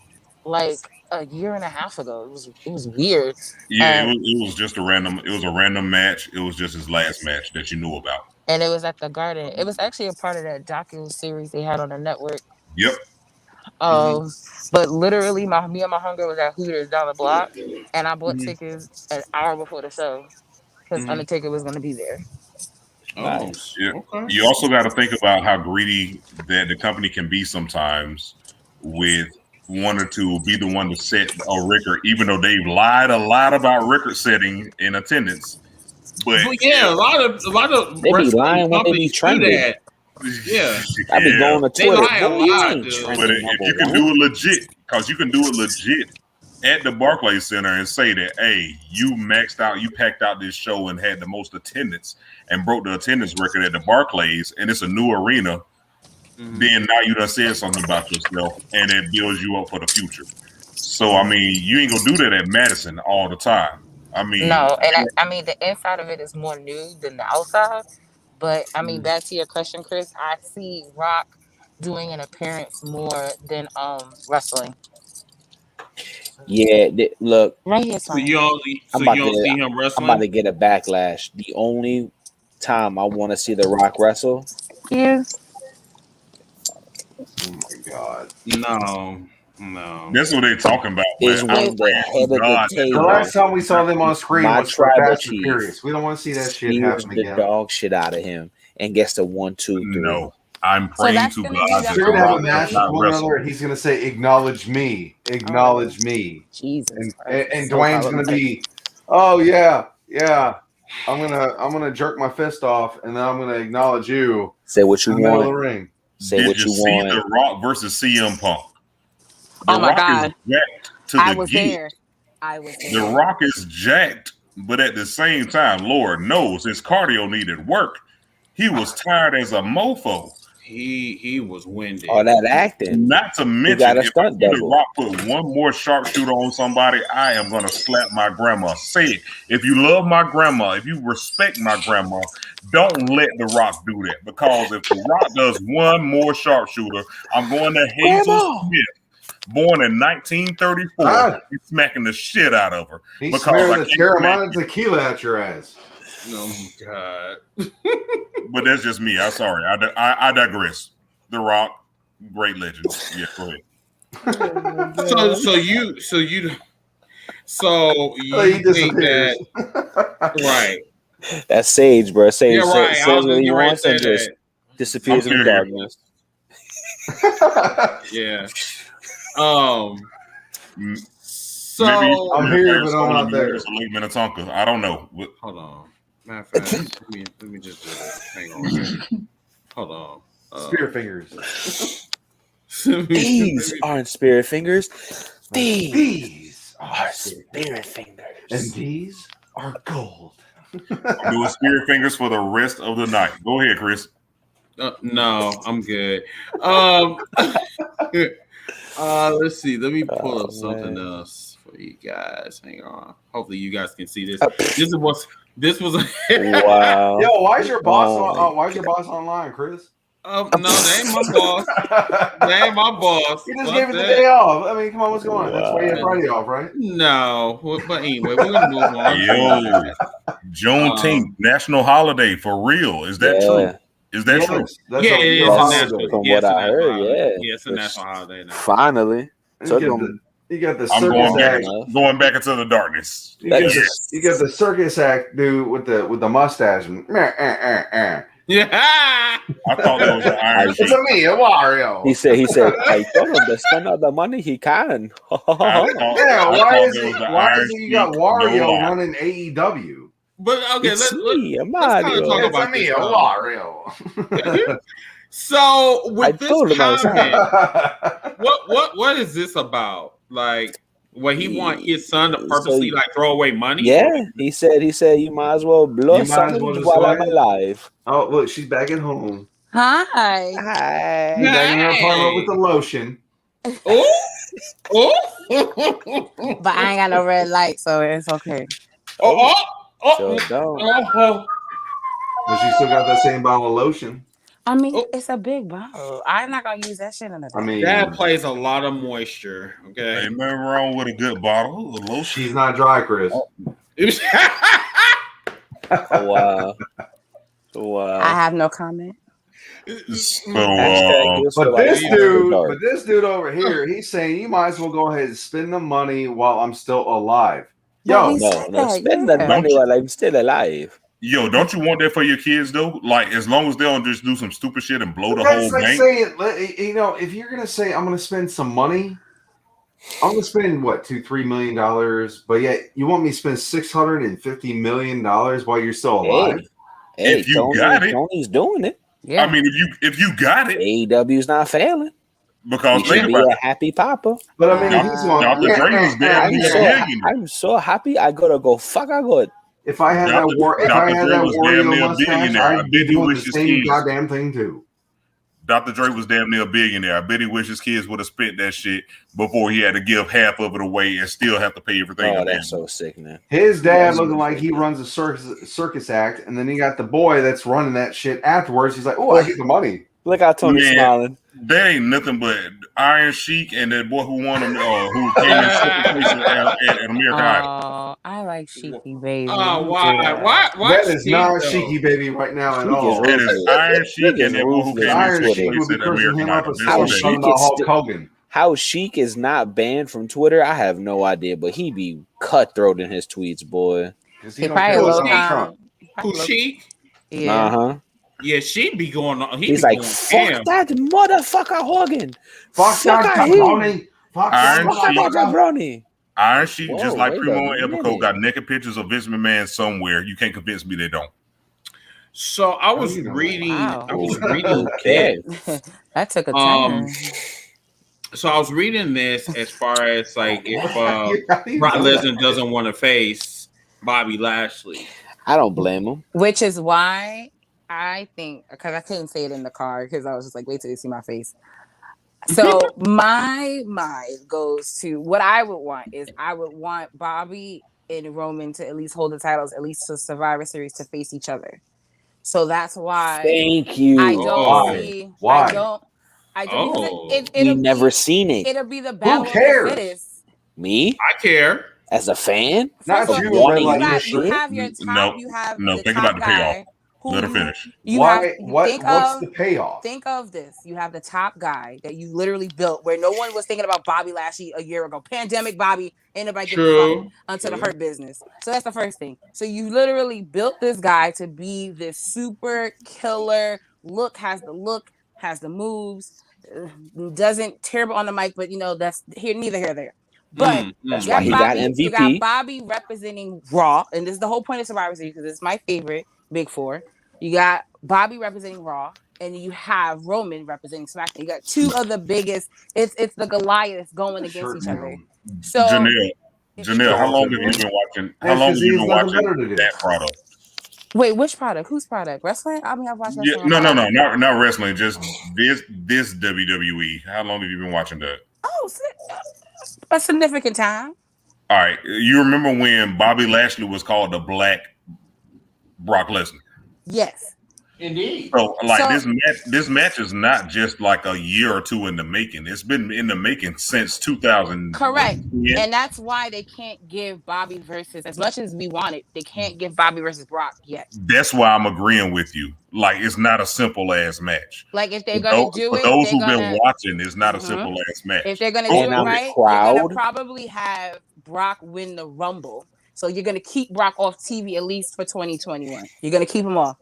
like a year and a half ago. It was weird. Yeah, it was just a random. It was a random match. It was just his last match that you knew about. And it was at the Garden. It was actually a part of that docu series they had on the network. Yep. But literally, me and my hunger was at Hooters down the block, and I bought tickets an hour before the show because Undertaker was going to be there. Nice. Yeah. Okay. You also got to think about how greedy that the company can be sometimes with wanting to be the one to set a record, even though they've lied a lot about record setting in attendance. But yeah, a lot of they be lying when they be trending. Yeah, I be going to Twitter. They lie a lot, but if you can do it legit, because you can do it legit at the Barclays Center and say that, hey, you maxed out, you packed out this show and had the most attendance and broke the attendance record at the Barclays, and it's a new arena, then now you done said something about yourself, and it builds you up for the future. So, I mean, you ain't gonna do that at Madison all the time. I mean, no, and I mean the inside of it is more new than the outside. But I mean, back to your question, Chris, I see Rock doing an appearance more than wrestling. Yeah, look. Right here, so you don't see him wrestling? I'm about to get a backlash. The only time I want to see The Rock wrestle. Yeah. Oh my God. No. That's what they're talking about. Is when the head of the table. The last time we saw them on screen was for tribal Fast and Furious. We don't want to see that shit happen again. The dog shit out of him and gets the 1, 2, 3. No. I'm praying to God. They're gonna have a match with one another. He's gonna say, "Acknowledge me, acknowledge me." Jesus. And Dwayne's gonna be, "Oh yeah. I'm gonna jerk my fist off, and then I'm gonna acknowledge you." Say what you want. The ring. Say what you want. The Rock versus CM Punk. Oh my God! I was there. The Rock is jacked, but at the same time, Lord knows his cardio needed work. He was tired as a mofo. He was winded. All that acting. Not to mention, if I see The Rock put one more sharpshooter on somebody, I am going to slap my grandma. Say it. If you love my grandma, if you respect my grandma, don't let The Rock do that. Because if The Rock does one more sharpshooter, I'm going to Hazel Smith, born in 1934. He's smacking the shit out of her. He's smearing the Terramana tequila at your ass. Oh God! But that's just me. I'm sorry. I digress. The Rock, great legend. Yeah, go ahead. So you think that right? That's Sage, bro. Sage, yeah, right. Sage really wants and just disappears in the darkness. Yeah. So maybe I'm here, but I'm not there. Lake Minnetonka. I don't know. Hold on. Matter of fact, let me just hang on. Hold on. Spirit fingers. These aren't spirit fingers. These are spirit fingers. And these are gold. I'm doing spirit fingers for the rest of the night. Go ahead, Chris. No, I'm good. Let's see. Let me pull up something else for you guys. Hang on. Hopefully, you guys can see this. This was wow. Yo, why is your boss? Why is your boss online, Chris? No, they ain't my boss. They ain't my boss. He just gave it the day off. I mean, come on, what's going on? That's why you had Friday off, right? No, but anyway, we're gonna move on. Yo, Juneteenth, national holiday for real. Is that true? Is that true? Yeah, it is a national. From what I heard, yeah, it's a national holiday now. Finally, You got the I'm circus going back into the darkness. You got the circus act dude with the mustache. And, Yeah. I thought that was an Iron Sheik. It's a me, a Wario. He said, I told him to spend all the money he can. Why is it you got Wario running AEW? But okay, let's kind of talk about this. Wario. So with this comment, what is this about? Like, what he want his son to purposely like throw away money? Yeah, he said you might as well blow something while I'm alive. Oh, look, she's back at home. Hi. She's back in her apartment with the lotion. Oh. But I ain't got no red light, so it's okay. Sure don't. But she still got that same bottle of lotion. I mean, it's a big bottle. I'm not gonna use that shit in the day. I mean, that plays a lot of moisture. Okay, ain't nothing wrong with a good bottle of lotion. She's not dry, Chris. Wow. I have no comment. But this dude over here, he's saying you might as well go ahead and spend the money while I'm still alive. No, spend the money while I'm still alive. Yo, don't you want that for your kids though? Like, as long as they don't just do some stupid shit and blow the whole bank. Saying, if you're gonna say I'm gonna spend some money, I'm gonna spend what $2-3 million, but yet you want me to spend $650 million while you're still alive? Hey, if you got it, Tony's doing it. Yeah. I mean, if you got it, AEW's not failing. Because he should be a happy papa. But I mean, Dr. Dre was there. I'm so happy. I gotta go. Fuck, I got. If I had that Wario mustache, I'd be doing the same goddamn thing too. Dr. Dre was damn near a billionaire. I bet he wished his kids would have spent that shit before he had to give half of it away and still have to pay everything. Oh, that's so sick, man. His dad looking like he runs a circus act, and then he got the boy that's running that shit afterwards. He's like, "Oh, I get the money." Look how Tony's smiling. That ain't nothing but Iron Sheik and that boy who won him, who came in second place at American Idol. I like Sheiky Baby. Oh, why? That is not Sheiky Baby right now at all. That is Iron Sheik and that boy who came in second place at American Idol. How Sheik is not banned from Twitter, I have no idea, but he be cutthroat in his tweets, boy. He probably Who Sheik? Yeah. Yeah, she be going on. He's like, fuck that motherfucker Hogan. Fuck that jabroni. Fuck that jabroni. Iron Sheik, just like Primo and Epico, got naked pictures of Vince McMahon somewhere. You can't convince me they don't. So I was reading. Wow. I was reading that. That took a turn. So I was reading this as far as like if Brock Lesnar doesn't want to face Bobby Lashley. I don't blame him. Which is why I think, because I couldn't say it in the car because I was just like, wait till you see my face. So my mind goes to what I would want is I would want Bobby and Roman to at least hold the titles, at least to Survivor Series, to face each other. So that's why. Thank you. I don't see. Why? I don't. You've never seen it. It'll be the battle Who cares? of the fittest. Me? I care. As a fan? Not you. You have your top. You have no. The Think top about the payoff. guy. Let her finish. What's the payoff? Think of this. You have the top guy that you literally built where no one was thinking about Bobby Lashley a year ago. Pandemic Bobby, ain't nobody giving a fuck until the Hurt Business. So that's the first thing. So you literally built this guy to be this super killer has the moves, doesn't terrible on the mic, but that's neither here nor there. But that's why he got MVP. You got Bobby representing Raw, and this is the whole point of Survivor Series because it's my favorite Big Four. You got Bobby representing Raw, and you have Roman representing SmackDown. You got two of the biggest. It's the Goliaths going against each other. So Janelle, how long have you been watching? How long have you been watching that product? Wait, which product? Whose product? Wrestling? I mean, I've watched wrestling. No, not wrestling. Just this WWE. How long have you been watching that? Oh, a significant time. All right, you remember when Bobby Lashley was called the Black Brock Lesnar? Yes. Indeed. So, this match is not just like a year or two in the making. It's been in the making since 2000. Correct. And that's why they can't give Bobby versus, as much as we want it, they can't give Bobby versus Brock yet. That's why I'm agreeing with you. Like, it's not a simple ass match. Like, if they're going to do it, for those who've been watching, it's not a simple ass match. If they're going to do it right, they're going to probably have Brock win the Rumble. So you're going to keep Brock off TV at least for 2021. You're going to keep him off.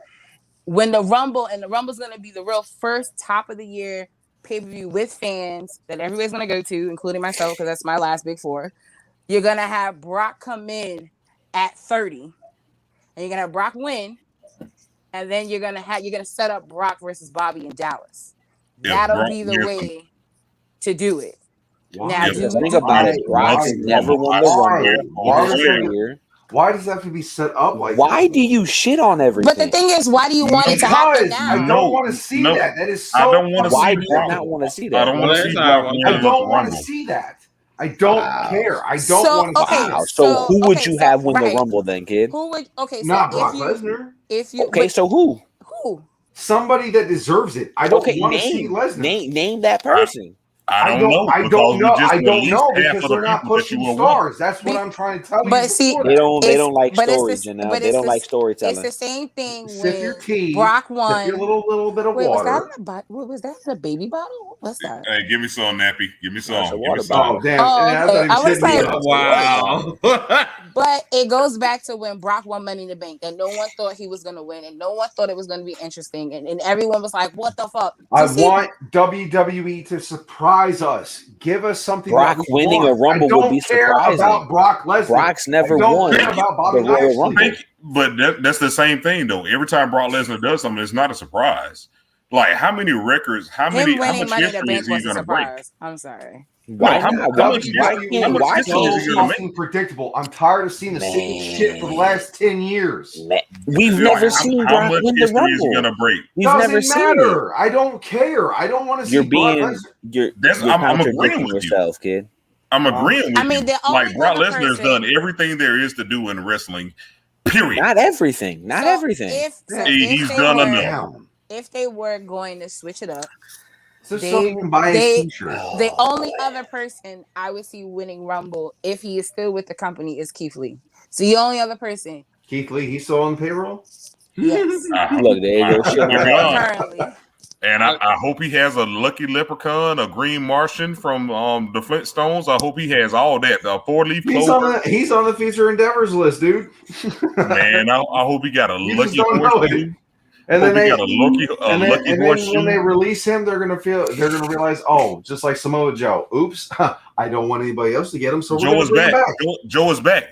When the Rumble, and the Rumble's going to be the real first top of the year pay-per-view with fans that everybody's going to go to, including myself, because that's my last big four. You're going to have Brock come in at 30, and you're going to have Brock win, and then you're going to set up Brock versus Bobby in Dallas. That'll be the way to do it. Wow. Now, think about it. Brock's never won the Rumble. Why does that have to be set up like Why do you shit on everything? But the thing is, why do you want it to happen now? I don't want to see that. That is so... I don't want to why see do you not want to see that? I don't want to see Brock. I don't want to see that. I don't care. I don't want to see that. So who would you have win the Rumble then, kid? Who would... Okay, so not Brock Lesnar. Okay, so who? Who? Somebody that deserves it. I don't want to see Lesnar. Name that person. I don't know because they're not pushing stars. That's what I'm trying to tell you. But see, they don't like stories, Janelle. They don't like storytelling. It's the same thing Sip your tea, Brock won. Sip your little bit of water. Was that in a baby bottle? What's that? Hey, give me some, Nappy. Give me some. Oh, damn. I was like, wow. But it goes back to when Brock won Money in the Bank, and no one thought he was going to win, and no one thought it was going to be interesting, and everyone was like, "What the fuck?" I want WWE to surprise us. Give us something. Brock winning a Rumble would be surprising. About Brock Lesnar. Brock's never won the Royal Rumble. But that's the same thing, though. Every time Brock Lesnar does something, it's not a surprise. Like, how many records? How much history is he going to break? I'm sorry. Why can't predictable? I'm tired of seeing the same shit for the last 10 years. We've never seen Brock win the Rumble. Gonna break? We've never seen it. I don't care. I don't want to see Brock Lesnar. I'm agreeing with yourself, kid. I'm agreeing with you. Like, Brock Lesnar's done everything there is to do in wrestling. Period. Not everything. Not everything. He's done enough. If they were going to switch it up, the only other person I would see winning Rumble if he is still with the company is Keith Lee. So the only other person. Keith Lee, he's still on payroll? Yes. Look, there you go. Currently. And I hope he has a lucky leprechaun, a green Martian from the Flintstones. I hope he has all that. The 4-leaf clover. He's on the future endeavors list, dude. Man, I hope he got a lucky horse. And then when they release him, they're gonna realize, oh, just like Samoa Joe. Oops, I don't want anybody else to get him. So Joe is back. Joe is back.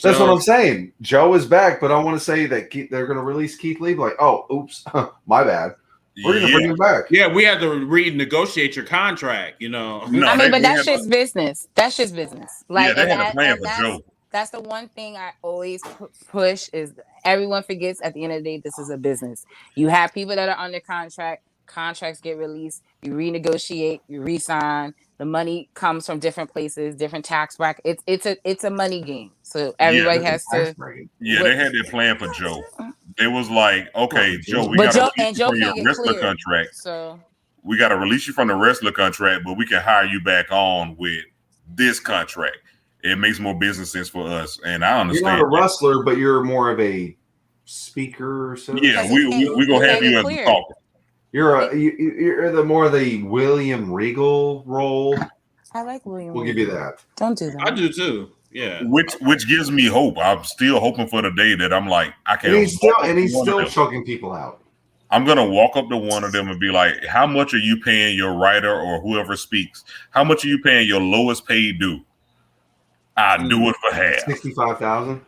That's what I'm saying. Joe is back, but I want to say that they're gonna release Keith Lee. Like, oh, oops, my bad. We're gonna bring him back. Yeah, we have to renegotiate your contract. You know. No, I mean, but that's just business. That's just business. Like, they had a plan for Joe. That's the one thing I always push is everyone forgets at the end of the day, this is a business. You have people that are under contract, contracts get released, you renegotiate, you re-sign, the money comes from different places, different tax brackets. It's a money game. So everybody has to. Yeah, they had their plan for Joe. It was like, okay, Joe, we got to release you from your wrestler contract. So we got to release you from the wrestler contract, but we can hire you back on with this contract. It makes more business sense for us, and I understand. You're not a wrestler, but you're more of a speaker or something. Yeah, we gonna have you as a talker. You're the more the William Regal role. I like William. We'll give you that. Don't do that. I do too. Yeah. Which gives me hope. I'm still hoping for the day that I'm like, I can't. And he's still choking people out. I'm gonna walk up to one of them and be like, "How much are you paying your writer or whoever speaks? How much are you paying your lowest paid dude?" I'll do it for half. 65,000.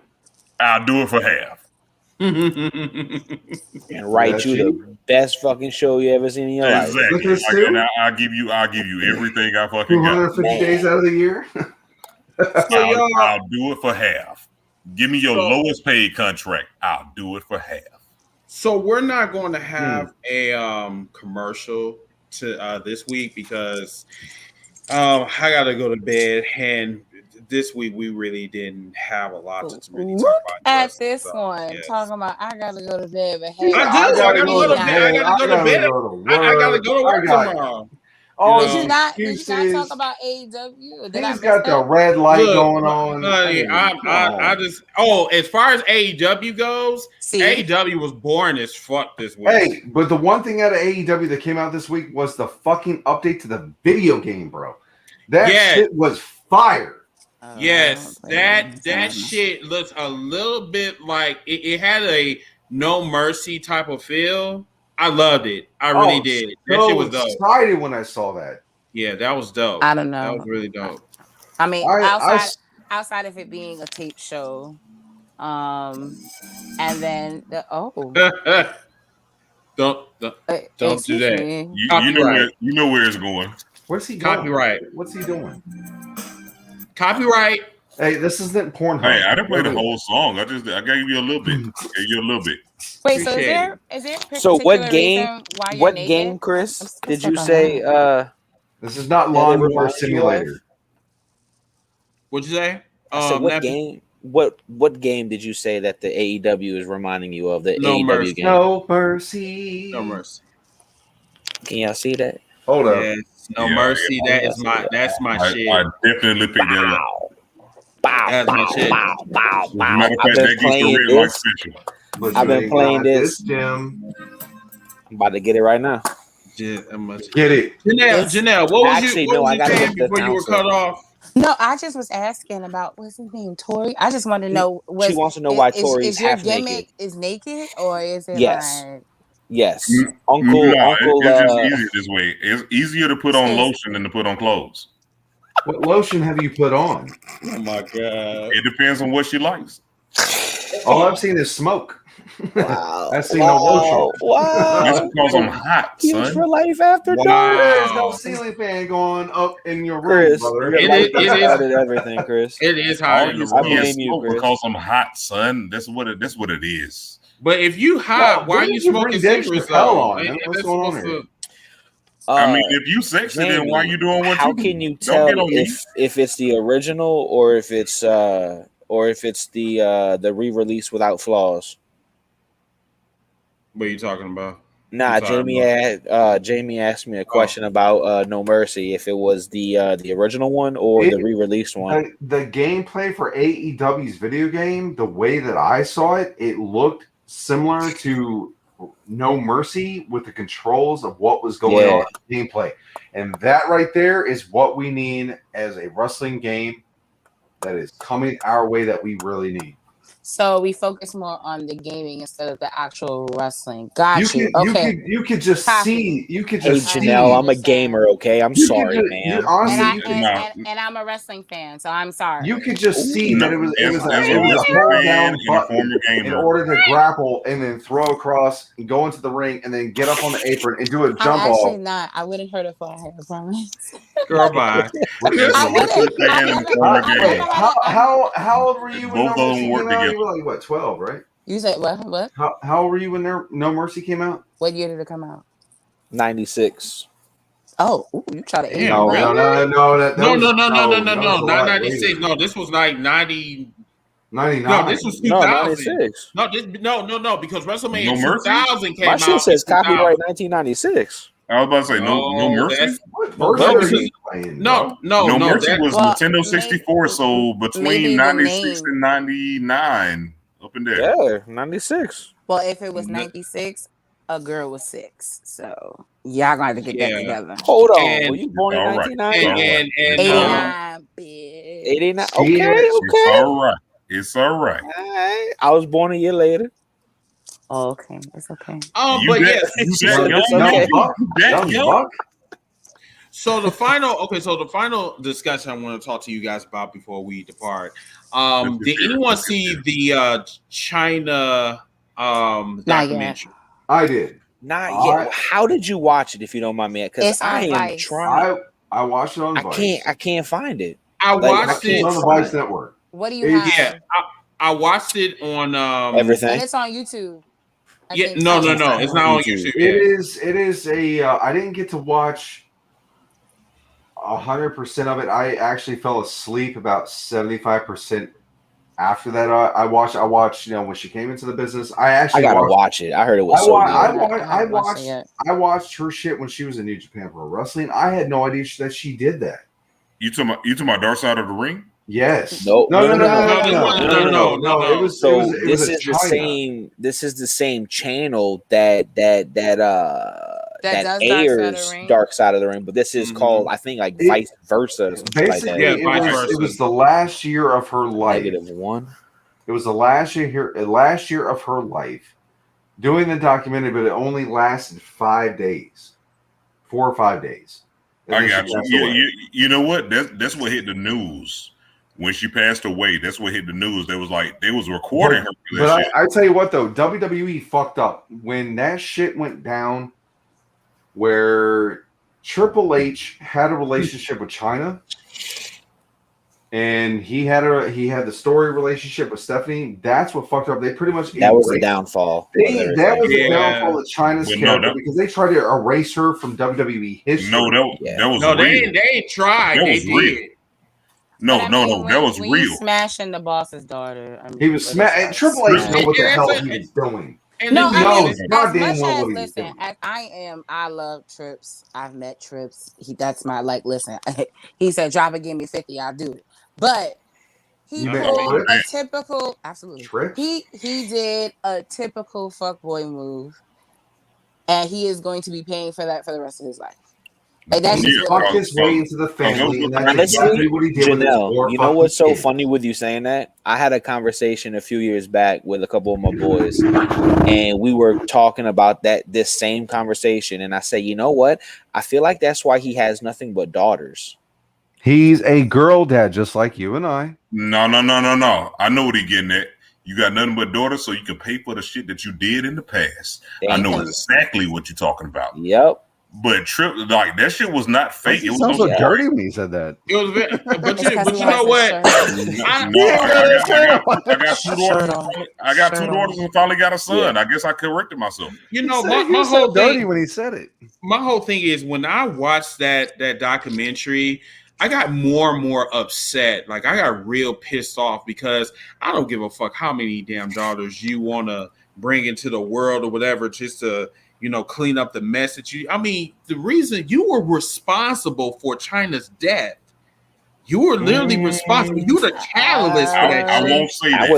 I'll do it for half. And write you the best fucking show you ever seen in your life. Exactly. And I'll give you everything I fucking got. 250 days out of the year. I'll do it for half. Give me your lowest paid contract. I'll do it for half. So we're not going to have a commercial to this week because I got to go to bed, and this week we really didn't have a lot to really Look talk about. at this one talking about I gotta go to bed, but hey, I gotta go to bed. I gotta go to work tomorrow. Did you not talk about AEW? He's got the red light going on. Honey, I just as far as AEW goes, AEW was boring as fuck this week. Hey, but the one thing out of AEW that came out this week was the fucking update to the video game, bro. That shit was fire. Yes, that shit looks a little bit like it had a No Mercy type of feel. I loved it. I really did. That shit was dope. Excited when I saw that. Yeah, that was dope. I don't know. That was really dope. I mean, outside of it being a tape show, and then don't do that. You know where it's going. Where's he going? Copyright. What's he doing? Copyright. Hey, this isn't Pornhub. Hey, I didn't play the whole song. I gotta give you a little bit. Wait, so is there so what game, Chris, did you say this is not Lawnmower Simulator? What'd you say? What game? What game did you say that the AEW is reminding you of? The No AEW Mercy. game? No Mercy. No Mercy. Can y'all see that? Hold up. Yes, No Mercy. That's my shit. I definitely picked that up. That's my shit. Matter of fact, that gets the red light special. I've been playing this. Jim. I'm about to get it right now. Get it. Janelle, what was you saying before you were cut off? No, I just was asking about what's his name, Tory. I just want to know. She wants to know why Tory is half naked. Is your gimmick is naked or is it? Yes. Like... Yes. Uncle. It's just easier this way. It's easier to put on lotion than to put on clothes. What lotion have you put on? Oh my god! It depends on what she likes. All I've seen is smoke. Wow. I've seen no lotion. Wow. That's because I'm hot, son. Heels for life after dark. There's no ceiling fan going up in your room, Chris, brother. It is everything, Chris. It is hot in the I room. blame you, Chris. Because I'm hot, son. That's what it is. But if you hot, why are you smoking cigarettes on? What's going on here? I mean, if you sexy, then why you doing what how you do? can you tell if it's the original or if it's the re-release without flaws? What are you talking about? Nah, Jamie asked me a question about No Mercy, if it was the original one or the re-released one. The gameplay for AEW's video game, the way that I saw it, it looked similar to No Mercy with the controls of what was going on in the gameplay. And that right there is what we need as a wrestling game that is coming our way that we really need. So we focus more on the gaming instead of the actual wrestling. Got you. Okay. You could just see. You could just see. Janelle, I'm a gamer. Okay, I'm sorry, man. And I'm a wrestling fan, so I'm sorry. You could just see that it was a hold down button in order to grapple and then throw across and go into the ring and then get up on the apron and do a jump off. Actually, not. I wouldn't hurt it for a hair, I promise. Girl, bye. How old were you when both of them work together? You were like what, 12, right? You said what? How old were you when No Mercy came out? What year did it come out? 96. Oh, you try to age. No, not 96. No, this was like 90. 99. No, this was 2000. 96. No, because WrestleMania No Mercy? 2000 came out. My shit says copyright 1996. I was about to say no Mercy. No Mercy was Nintendo 64. So between 96 and 99, up in there. Yeah, 96. Well, if it was 96, a girl was 6. So y'all gonna have to get that together. Hold on, were you born in 1999? 89, bitch. 89. Okay. It's all right. I was born a year later. Oh, okay, it's okay. But yes, So the final discussion I want to talk to you guys about before we depart. Did anyone see the China documentary? I did. Not yet. How did you watch it, if you don't mind me? Because I am trying. I watched it on Vice. I can't find it. I watched it on the Vice Network. What do you have? Yeah, I watched it on everything. And it's on YouTube. No, it's not on YouTube. It is a. I didn't get to watch 100% of it. I actually fell asleep about 75% after that. I watched, when she came into the business. I gotta watch it. I heard it was I watched her shit when she was in New Japan Pro Wrestling. I had no idea that she did that. You talking about Dark Side of the Ring? Yes. No. It was This is the same channel that airs Dark Side of the Ring, but this is called, I think, like vice versa. Basically, it was the last year of her life. -1. It was the last year of her life doing the documentary, but it only lasted 5 days, 4 or 5 days. I got you. You know what? That's what hit the news when she passed away. That's what hit the news. They was recording her. But I tell you what, though, WWE fucked up when that shit went down. Where Triple H had a relationship with China, and he had the story relationship with Stephanie. That's what fucked up. They pretty much that was the downfall. That was the downfall of China's character because they tried to erase her from WWE history. No, that was real. They ain't tried. They did. No, that was real. Smashing the boss's daughter. He was smashing. Triple H knew what the hell he was doing. No, I love Trips. I've met Trips. That's my listen. He said, "Drop it, give me 50, I'll do it." But he pulled a typical, absolutely. Trips? He did a typical fuckboy move, and he is going to be paying for that for the rest of his life. Like that's just fucked his way into the family. And that's exactly what he did. Janelle, you know what's so funny with you saying that? I had a conversation a few years back with a couple of my boys, and we were talking about this same conversation. And I said, you know what? I feel like that's why he has nothing but daughters. He's a girl dad, just like you and I. No. I know what he's getting at. You got nothing but daughters, so you can pay for the shit that you did in the past. I know exactly what you're talking about. Yep. But that shit was not fake. It was sounds so dirty when he said that. It was, but you know what? I got two daughters and finally got a son. I guess I corrected myself. You know, my whole dirty when he said it. My whole thing is when I watched that documentary, I got more and more upset. Like I got real pissed off because I don't give a fuck how many damn daughters you want to bring into the world or whatever, just to clean up the mess that you. I mean, the reason you were responsible for China's death, you were literally responsible. You were the catalyst for that. I won't say that.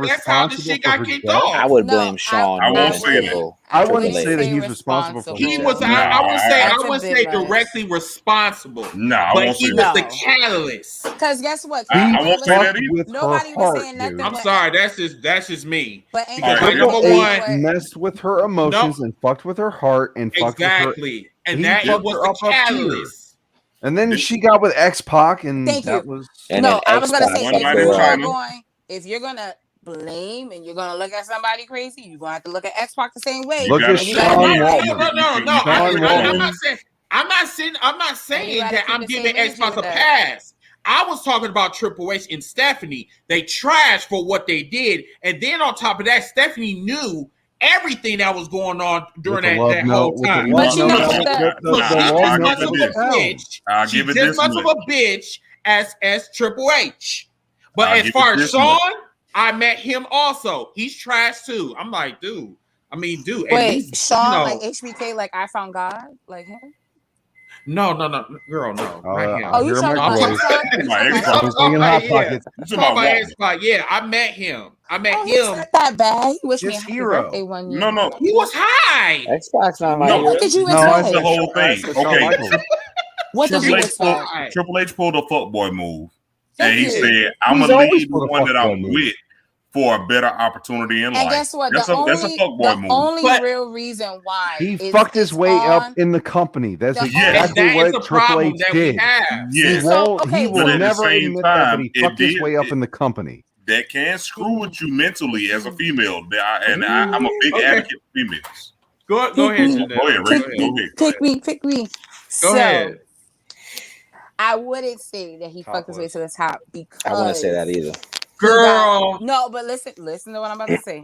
That's how the shit got kicked off. I would blame Sean. I won't say that. I wouldn't say that he's responsible for He was. I wouldn't say directly responsible. But he was the catalyst. Because guess what? I won't say that either. Nobody was saying nothing. I'm sorry. That's just me. But number one, messed with her emotions and fucked with her heart and fucked with her. Exactly. And that was the catalyst. And then she got with X-Pac, and that was. No, I was gonna say if you're gonna blame and you're gonna look at somebody crazy, you're gonna have to look at X-Pac the same way. Look at Sean No. I'm not saying that I'm giving X-Pac a pass. I was talking about Triple H and Stephanie. They trashed for what they did, and then on top of that, Stephanie knew everything that was going on during that whole time. But you know, she's just much of a bitch as Triple H. But as far as Sean, I met him also. He's trash too. I'm like, dude. Wait, Sean, like HBK, like I Found God, like him? No, girl, no. Not him. Oh, you talking about X-Pac? Yeah, I met him. Him. He's not that bad. He was his hero. One year. No, he was high. X-Pac's not my hero. What did you expect? That's the whole thing. Okay. What did you expect? Triple H pulled a fuckboy move, and he said, "I'm gonna leave the one that I'm with for a better opportunity in life." And guess what? That's a fuckboy move. Only real reason why he fucked his way up in the company. That's exactly what Triple H did. Yes. He will never admit that he fucked his way up in the company. That can screw with you mentally as a female, and I'm a big advocate for females. Go ahead, Janelle. Go ahead. Pick me. Go ahead. I wouldn't say that he fucked his way to the top because I wouldn't say that either. Girl. No, but listen to what I'm about to say.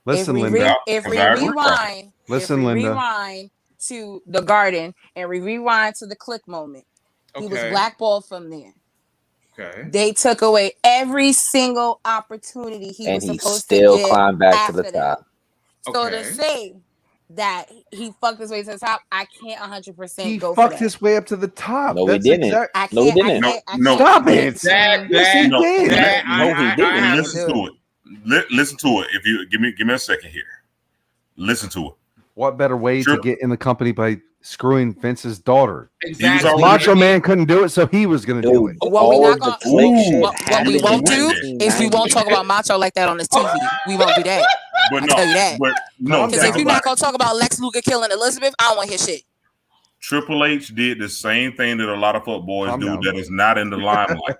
Listen, Linda. If we rewind, to the Garden and rewind to the Click moment. He was blackballed from there. Okay. They took away every single opportunity he was supposed to still get climbed back to the after top. that. So to say that he fucked his way to the top, I can't 100% go for that. He fucked his way up to the top. No, he didn't. No, he didn't. No, stop it. Listen to it. Listen to it. If you give me a second here. Listen to it. What better way to get in the company by screwing Vince's daughter? Exactly. Macho Man couldn't do it, so he was going to do it. What we won't do is we won't talk about Macho like that on this TV. We won't do that. But I tell you that. Because if you're not going to talk about Lex Luger killing Elizabeth, I don't want to hear shit. Triple H did the same thing that a lot of footboys do that is not in the limelight.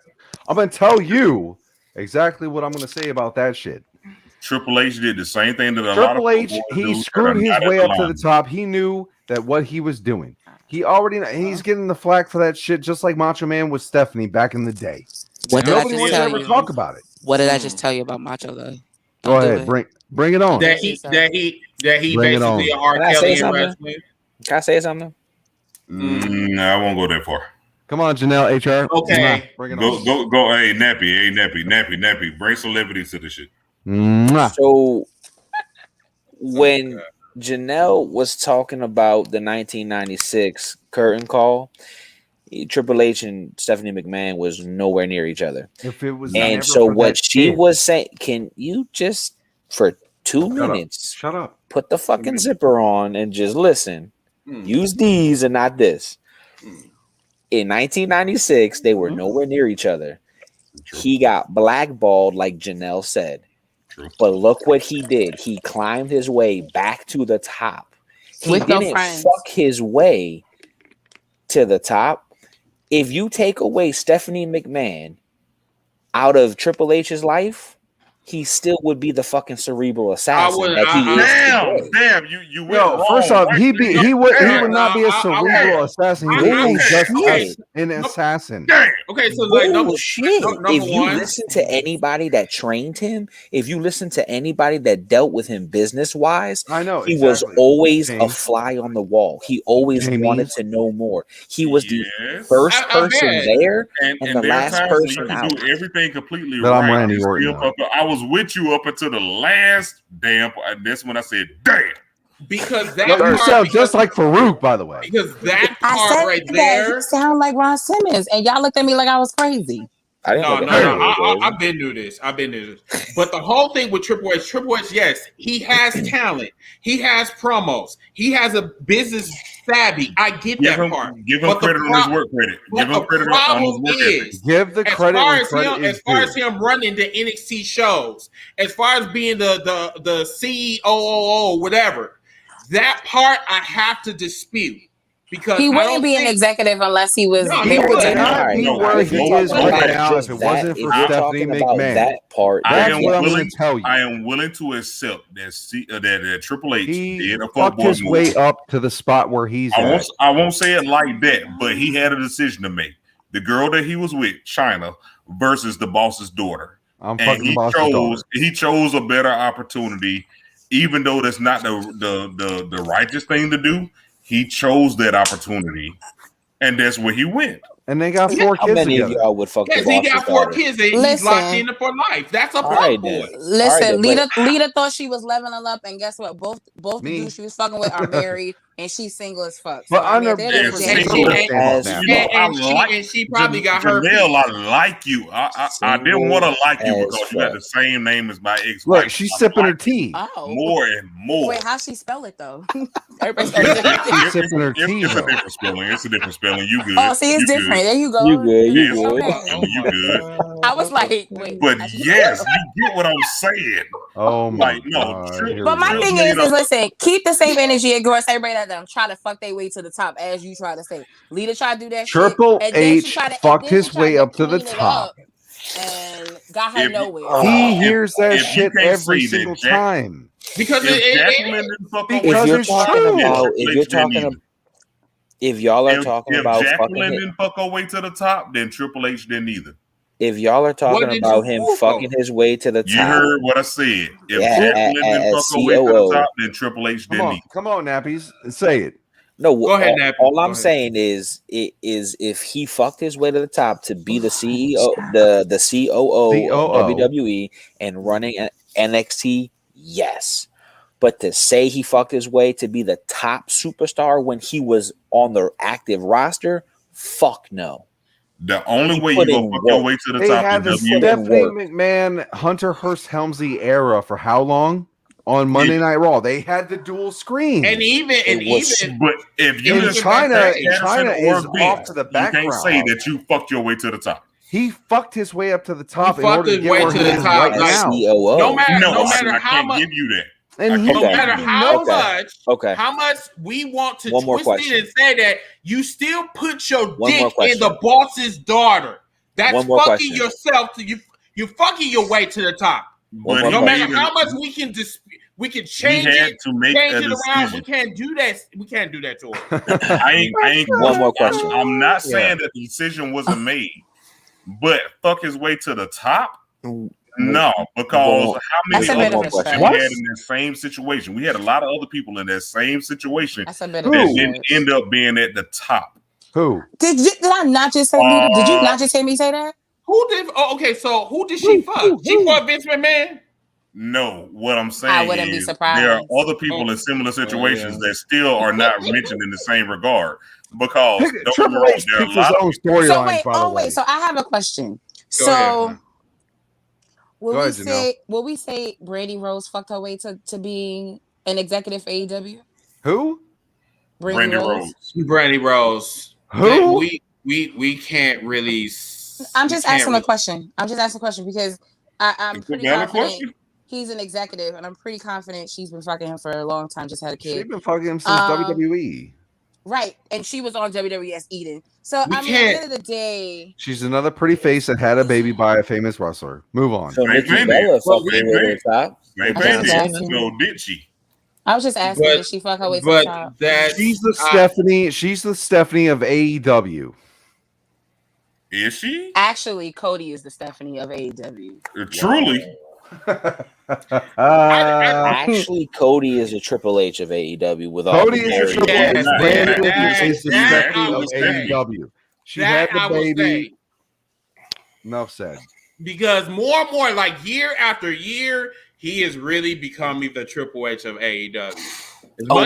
I'm going to tell you exactly what I'm going to say about that shit. Triple H did the same thing that a Triple lot of H, footboys he do screwed his way up to the top. He knew that what he was doing. He's getting the flack for that shit, just like Macho Man with Stephanie back in the day. Nobody wants to ever talk about it. What did I just tell you about Macho though? Go ahead, bring it on. That he basically a R. Kelly in wrestling. Can I say something? No, I won't go that far. Come on, Janelle, HR. Okay. Bring it on. Go. Hey, Nappy. Bring celebrity to the shit. So when Janelle was talking about the 1996 curtain call, Triple H and Stephanie McMahon was nowhere near each other. If it was, and so what she was saying, can you just for 2 minutes shut up, put the fucking zipper on and just listen? Use these and not this. In 1996, they were nowhere near each other. He got blackballed, like Janelle said. But look what he did. He climbed his way back to the top. He didn't fuck his way to the top. If you take away Stephanie McMahon out of Triple H's life, he still would be the fucking cerebral assassin Damn, you went first off, he would not be a cerebral assassin. He would be just an assassin. Okay, so like number if you listen to anybody that trained him, if you listen to anybody that dealt with him business wise, I know he was always a fly on the wall. He always wanted to know more. He was the first person there and the last person out. Do everything completely but right. I'm Randy Orton. I was with you up until the last damn. That's when I said, "Damn." Because that you sound just like Farouk, by the way. Because that part right there, you sound like Ron Simmons, and y'all looked at me like I was crazy. No. I've been through this. But the whole thing with Triple H, yes, he has talent. He has promos. He has a business savvy. I get that part. Give him credit on his work credit. Give him credit on his work ethic. Give the credit. As far as him running the NXT shows, as far as being the CEO, whatever, that part I have to dispute. Because he wouldn't be an executive unless he was. He would not be where he is right now if it wasn't for Stephanie McMahon. That part, that's what I'm going to tell you. I am willing to accept that Triple H did a fucked his way up to the spot where he's at. I won't say it like that, but he had a decision to make. The girl that he was with, China, versus the boss's daughter. He chose a better opportunity, even though that's not the righteous thing to do. He chose that opportunity, and that's where he went. And they got 4 kids together. Many of y'all would fuck the he got 4 kids. And he's locked in for life. That's a problem. Listen, Lita thought she was leveling up, and guess what? Both the dudes she was fucking with are married, and she's single as fuck. So, but and she probably got her. Janelle, I like you. I didn't want to like you because you had the same name as my ex. Look, she's sipping her tea. More and more. Wait, how she spell it though? She's sipping her tea. It's a different spelling. It's a different spelling. You good? Oh, see, it's different. There you go. You good? You good? You good? I was like, wait. But yes, you get what I'm saying. Oh my God. But my thing is listen, keep the same energy and gross everybody that them try to fuck their way to the top, as you try to say. Lita try to do that. Triple H fucked his way up to the top. And got her nowhere. He hears that shit every single time. Because if y'all are talking about Jacqueline didn't fuck her way to the top, then Triple H didn't either. If y'all are talking about him fucking his way to the top, you heard what I said. If Jacqueline didn't fuck her way to the top, then Triple H didn't either. Come on, Nappies, say it. No, go ahead, Nappy. All I'm saying is if he fucked his way to the top to be the CEO, the COO of WWE and running NXT, yes. But to say he fucked his way to be the top superstar when he was on the active roster, fuck no. The only way you gonna fuck your way to the top. They had the Stephanie McMahon, Hunter Hearst Helmsley era for how long? On Monday Night Raw, they had the dual screen, but if you in China is off to the background. You can't say that you fucked your way to the top. He fucked his way up to the top in order to get where he is right now. No matter how much, give you that. And no matter how much we want to twist it and say that, you still put your dick in the boss's daughter. That's fucking yourself. You're fucking your way to the top. But no matter how much we can change it, to make change it around. We can't do that. We can't do that to her. I ain't one more question. I'm not saying that the decision wasn't made, but fuck his way to the top. No, because how many other people we had in the same situation? We had a lot of other people in that same situation that didn't end up being at the top. Who did I not just say? Did you not just hear me say that? Who did? Oh, okay. So who did she fuck? She fucked Vince McMahon. No, what I'm saying I wouldn't be surprised. There are other people in similar situations that still are not mentioned in the same regard because Triple H picks his own storyline. So I have a question. Will we say Brandy Rose fucked her way to being an executive for AEW? Who? Brandy Rose. Brandy Rose. Who? We can't really. I'm just asking a question. Because I'm pretty confident he's an executive, and I'm pretty confident she's been fucking him for a long time. Just had a kid. She's been fucking him since WWE. Right, and she was on WWE as Eden. So at the end of the day, she's another pretty face that had a baby by a famous wrestler. Move on. So Nikki Bella fucked her way to the top. Did she? I was just asking if she fuck her way to the top. She's the Stephanie. She's the Stephanie of AEW. Is she? Actually, Cody is the Stephanie of AEW. Truly. Actually, Cody is a Triple H of AEW. With all Cody is a Triple H. Brandon is the Stephanie of AEW. She had the baby. Enough said. Because more and more, like year after year, he is really becoming the Triple H of AEW.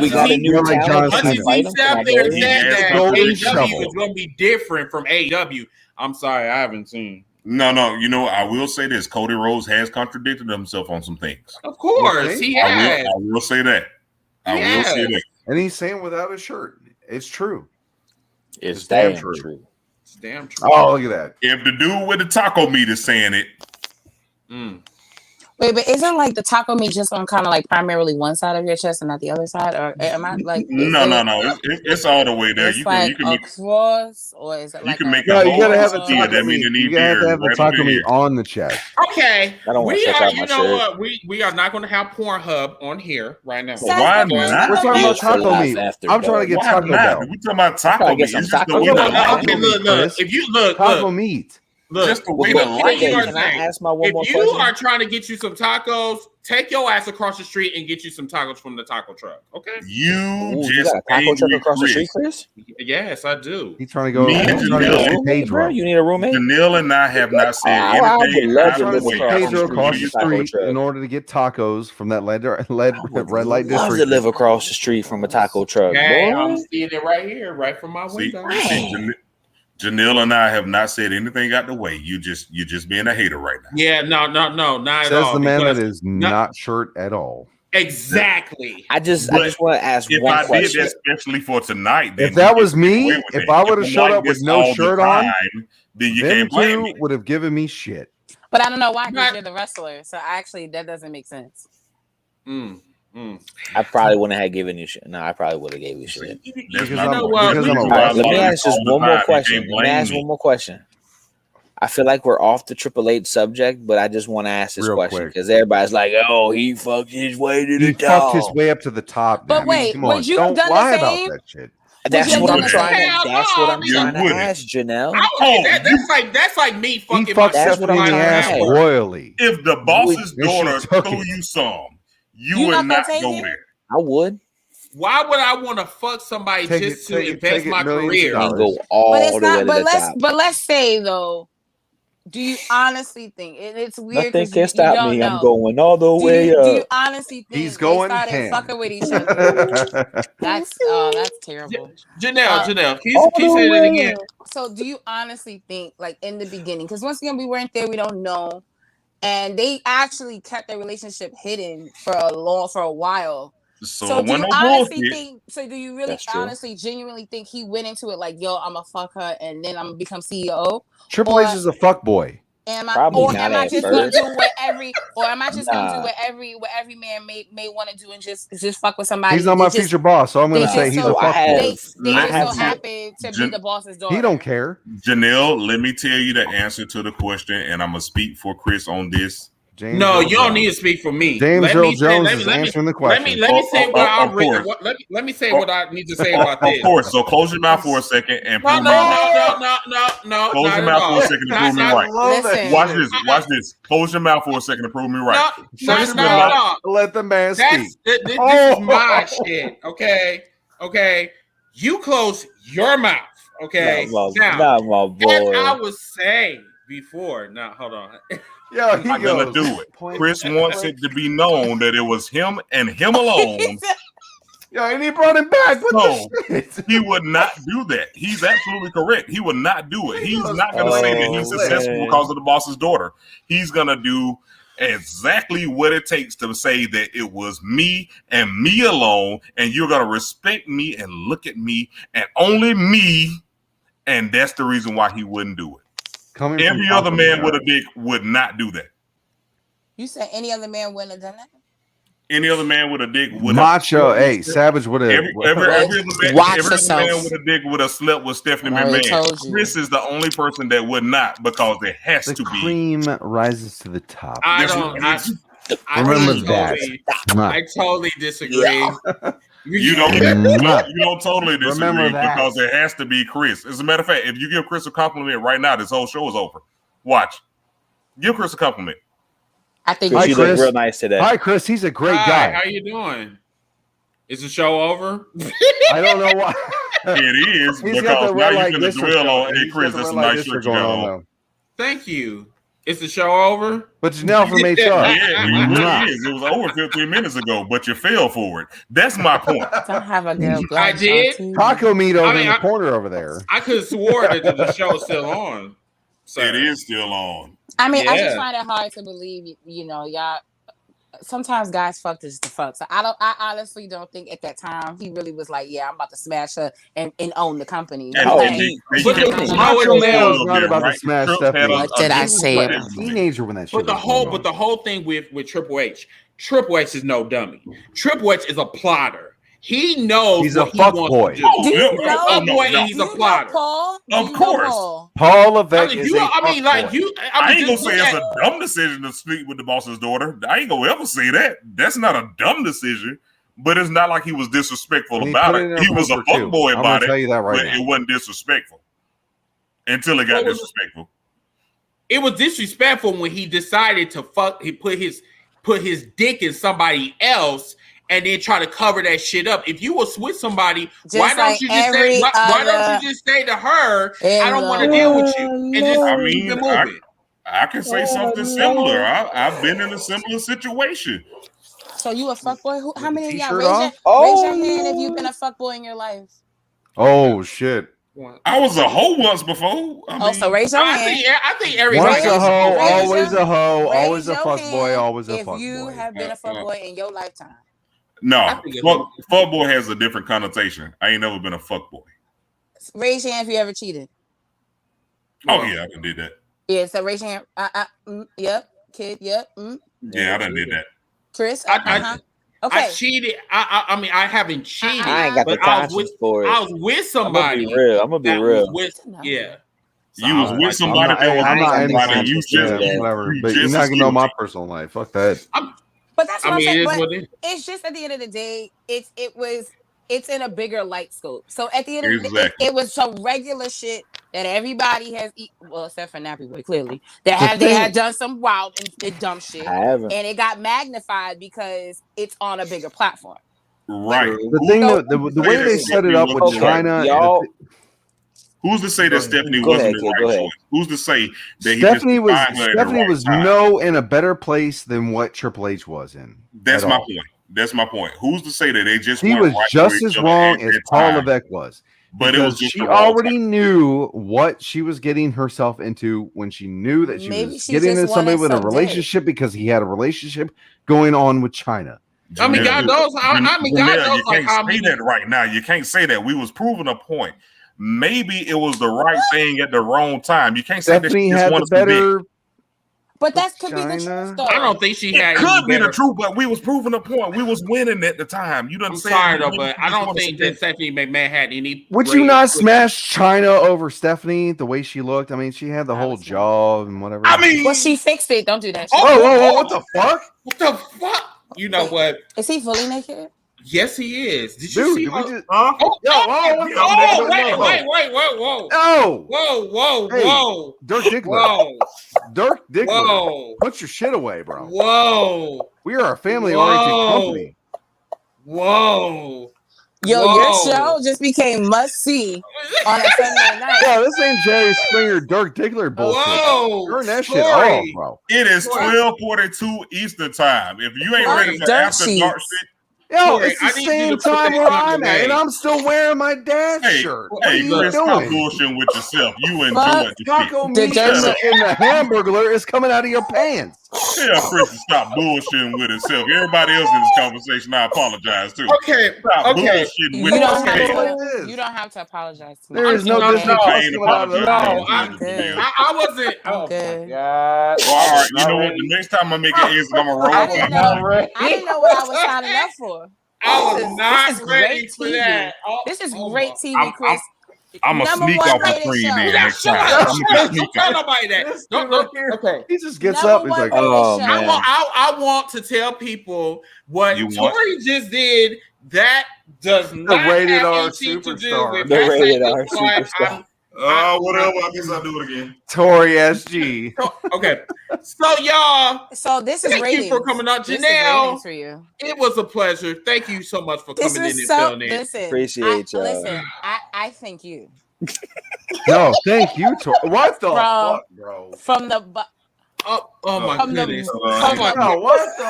We got a new talent. He's out there saying that AEW is going to be different from AEW. I'm sorry, I haven't seen. No. You know, I will say this: Cody Rhodes has contradicted himself on some things. Of course, he has. I will say that. I will say that. And he's saying without a shirt, it's true. It's damn true. It's damn true. Oh, look at that! If the dude with the taco meat is saying it. Wait, but isn't like the taco meat just on kind of like primarily one side of your chest and not the other side? Or am I like? No. It's all the way there. It's you can across, or is it like you can make you gotta have the taco meat. You gotta have the taco meat on the chest. Okay, I don't want to check out my shirt. We are not going to have Pornhub on here right now. Why not? We're talking about taco meat. I'm trying to get Taco Bell. We're talking about taco meat. Okay, look. If you look, taco meat. Look, just the way to like it. Can I ask my one more question? If you are trying to get you some tacos, take your ass across the street and get you some tacos from the taco truck. Okay? You got a taco truck across the street, Chris? Yes, I do. He's trying to go. Pedro. You need a roommate? Janelle and I have not said anything. I would love to live Pedro across the street in order to get tacos from that red light district. I to live across the street from a taco truck. Okay, I'm seeing it right here, right from my window. Janelle and I have not said anything out the way. You're just being a hater right now. Yeah, no, not Says at all. Says the man that is not shirt at all. Exactly. I just want to ask one question. If I did that especially for tonight, if that was me, if I would have showed up with no shirt on, then you can't blame me. Would have given me shit. But I don't know why, because you're the wrestler. So actually, that doesn't make sense. I probably wouldn't have given you shit. No, I probably would have gave you shit. Let me ask just one more question. I feel like we're off the Triple H subject, but I just want to ask this question because everybody's like, "Oh, he fucked his way to the top. He fucked his way up to the top." But wait, would you have done the same? About that shit. That's what I'm trying to ask, Janelle. That's like me fucking. He fucked Stephanie in the ass royally. If the boss's daughter threw you some, you would not go there. I would. Why would I want to fuck somebody just to invest my career and go all the way to the top? But let's say though, do you honestly think it's weird? Nothing can you stop don't me. know. I'm going all the way up. Do you honestly think he's going they started ham. fucking with each other? That's terrible. Janelle, can you say that again? So do you honestly think, like in the beginning, because once again we weren't there, we don't know, and they actually kept their relationship hidden for a while. So do you honestly think? So do you really honestly, genuinely think he went into it like, yo, I'm gonna fuck her and then I'm gonna become CEO? Triple H is a fuck boy. Am I just gonna do what every man may want to do and just fuck with somebody? He's not my future boss, so I'm gonna say he's a fuck boy. They just so happy to be the boss's daughter. He don't care. Janelle, let me tell you the answer to the question, and I'm gonna speak for Chris on this. You don't need to speak for me. James Earl Jones is answering the question. Let me say what I read. Let me say what I need to say about this. Of course. So close your mouth for a second and prove me right. No. Close your mouth for a second to prove me right. Watch this. Close your mouth for a second to prove me right. No. Let the man speak. This is my shit. Okay. You close your mouth. Okay. Not my boy. As I was saying before. Now hold on. Yo, I'm not gonna do it. Chris wants it to be known that it was him and him alone. Yo, and he brought him back. He would not do that. He's absolutely correct. He would not do it. He's not gonna say that he's successful because of the boss's daughter. He's gonna do exactly what it takes to say that it was me and me alone, and you're gonna respect me and look at me and only me, and that's the reason why he wouldn't do it. Every other man with a dick would not do that. You said any other man wouldn't have done that? Any other man with a dick would Macho, Savage would have. Every other man with a dick would have slept with Stephanie McMahon. Chris is the only person that would not, because it has to be. The cream rises to the top. Remember that. I totally disagree. Yeah. You don't totally disagree because it has to be Chris. As a matter of fact, if you give Chris a compliment right now, this whole show is over. Watch. Give Chris a compliment. I think you look real nice today. Hi, Chris. He's a great guy. How you doing? Is the show over? I don't know why. It is, because now you can dwell on, hey, Chris, that's a nice shirt you got on. Thank you. Is the show over? But Janelle from HR. Yeah, it is. It was over 15 minutes ago, but you fell for it. That's my point. Don't have a girl. I did. Taco meat over in the corner over there. I could have swore that the show is still on. So it is still on. I mean, I just find it hard to believe, y'all. Sometimes guys fuck just to fuck. So I honestly don't think at that time he really was like, yeah, I'm about to smash her and own the company. What did I say? A teenager when that shit. But the whole thing with Triple H is no dummy. Triple H is a plotter. He knows he's a fuck boy. He's a plotter. Of course. Paul Levesque is I ain't gonna say it's a dumb decision to sleep with the boss's daughter. I ain't gonna ever say that. That's not a dumb decision. But it's not like he was disrespectful about it. He was a fuck boy about it. But it wasn't disrespectful until it got disrespectful. It was disrespectful when he decided to fuck. He put his dick in somebody else. And then try to cover that shit up. If you was with somebody, why don't you just say to her, I don't want to deal with you? And just I can say something similar. I've been in a similar situation. So you a fuckboy? How many of y'all raise your hand if you've been a fuckboy in your life? Oh shit. I was a hoe once before. So raise your hand. I think everybody. Once a hoe, always a hoe, always a fuckboy, always a fuckboy. If you have been a fuckboy in your lifetime. No, fuckboy has a different connotation. I ain't never been a fuckboy. Raise your hand if you ever cheated. Oh yeah, I did that. Yeah, so raise your hand. Yep, kid. Yep. Yeah, I done did that. Chris. Okay. I cheated. I mean, I haven't cheated. I ain't got the conscience for it. I was with somebody. I'm gonna be real. Yeah. You was with somebody that was somebody. You just whatever. But you're not gonna know my personal life. Fuck that. But that's what I'm saying. But it's just at the end of the day, it's in a bigger light scope. So at the end of the day, it was some regular shit that everybody has well, except for NappeBoi, clearly. They had done some wild and dumb shit. And it got magnified because it's on a bigger platform. Right. The thing, the way they set it up with China, who's to say that Stephanie wasn't the right choice? Who's to say that Stephanie was no in a better place than what Triple H was in? That's my point. That's my point. Who's to say that they just he was just as wrong as Paul Levesque was? But it was just she already knew what she was getting herself into when she knew that she was getting into somebody with a relationship because he had a relationship going on with China. I mean, God knows. God knows. You can't say that right now. You can't say that. We was proving a point. Maybe it was the right thing at the wrong time. You can't say Stephanie had the better. But that could be the truth, though. I don't think she had. It could be the truth, but we was proving a point. We was winning at the time. You don't say. Sorry though, but I don't think that Stephanie McMahon had any. Would you not smash China over Stephanie the way she looked? I mean, she had the whole jaw and whatever. I mean, well, she fixed it. Don't do that. Whoa! What the fuck? What the fuck? You know what? Is he fully naked? Yes, he is. Did you see? Wait! Whoa! Dirk Diggler. Dirk Diggler. Whoa! Put your shit away, bro. Whoa! We are a family-oriented company. Whoa! Your show just became must-see on a Sunday night. Yo, this ain't Jerry Springer, Dirk Diggler bullshit. Whoa! Turn that shit off, bro. It is 12:42 Eastern time. If you ain't ready for after dark shit. Yo, it's the same time where I'm at, and I'm still wearing my dad's shirt. What are you Chris, doing? stop bullshitting with yourself. You enjoy it. Taco meat in the hamburger is coming out of your pants. Yeah, Chris, stop bullshitting with himself. Everybody else in this conversation, I apologize too. Okay, stop bullshitting with yourself. You don't have to apologize to me. There is no I wasn't. Oh my God. Well, all right, you know what? The next time I make an exit, I'm gonna roll. I didn't know what I was signing up for. I was not ready for that. This is great TV, Chris. I'm gonna sneak off the screen there next time. Don't tell nobody that. Okay. He just gets up. He's like, "Oh man." I want to tell people what Tory just did. That does not the rated have R anything to do superstar. with The rated R superstar. Whatever. I guess I'll do it again. Tory S.G. Okay. So y'all. So this is thank ratings. you for coming on, Janelle. For you. It was a pleasure. Thank you so much for coming in and filling in. Listen, appreciate you. Listen, I thank you. No, thank you, Tory. What the fuck, bro? From the Oh my goodness! Oh my God! What the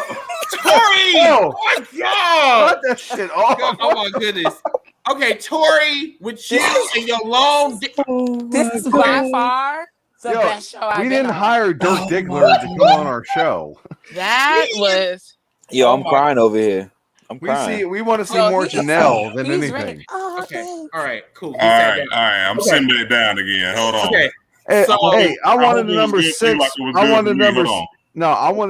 Tory? Oh my God! Cut that shit off! Oh my goodness! Okay, Tory, with you and your long dick. This is by far the best show I've We been didn't on. hire Dirk Diggler to come on our show. That was. Yo, I'm crying over here. I'm crying. We want to see more Janelle than anything. Oh, okay. All right. Cool. All right. I'm sitting back down again. Hold on. Okay. Hey, So, I wanted a number 6. I wanted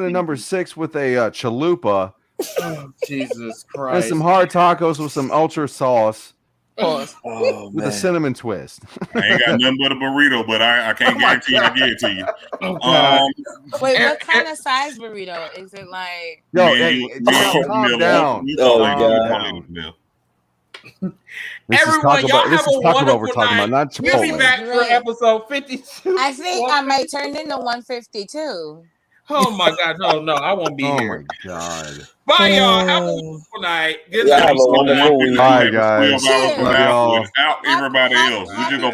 a number 6 with a chalupa. Oh, Jesus Christ. And some hard tacos with some ultra sauce. Oh, with a cinnamon twist. I ain't got nothing but a burrito, but I can't guarantee I give it to you. Wait, what kind of size burrito? Is it like? Yo, calm down. Oh my God. Everyone, y'all have a wonderful night. Not we'll be back for episode 52. I think I might turn into 152. Oh my God, no, I won't be here. Oh my God. Bye, y'all. Have a wonderful night. Good Yeah, night. have a wonderful week. Bye, guys. Without everybody else. We just gonna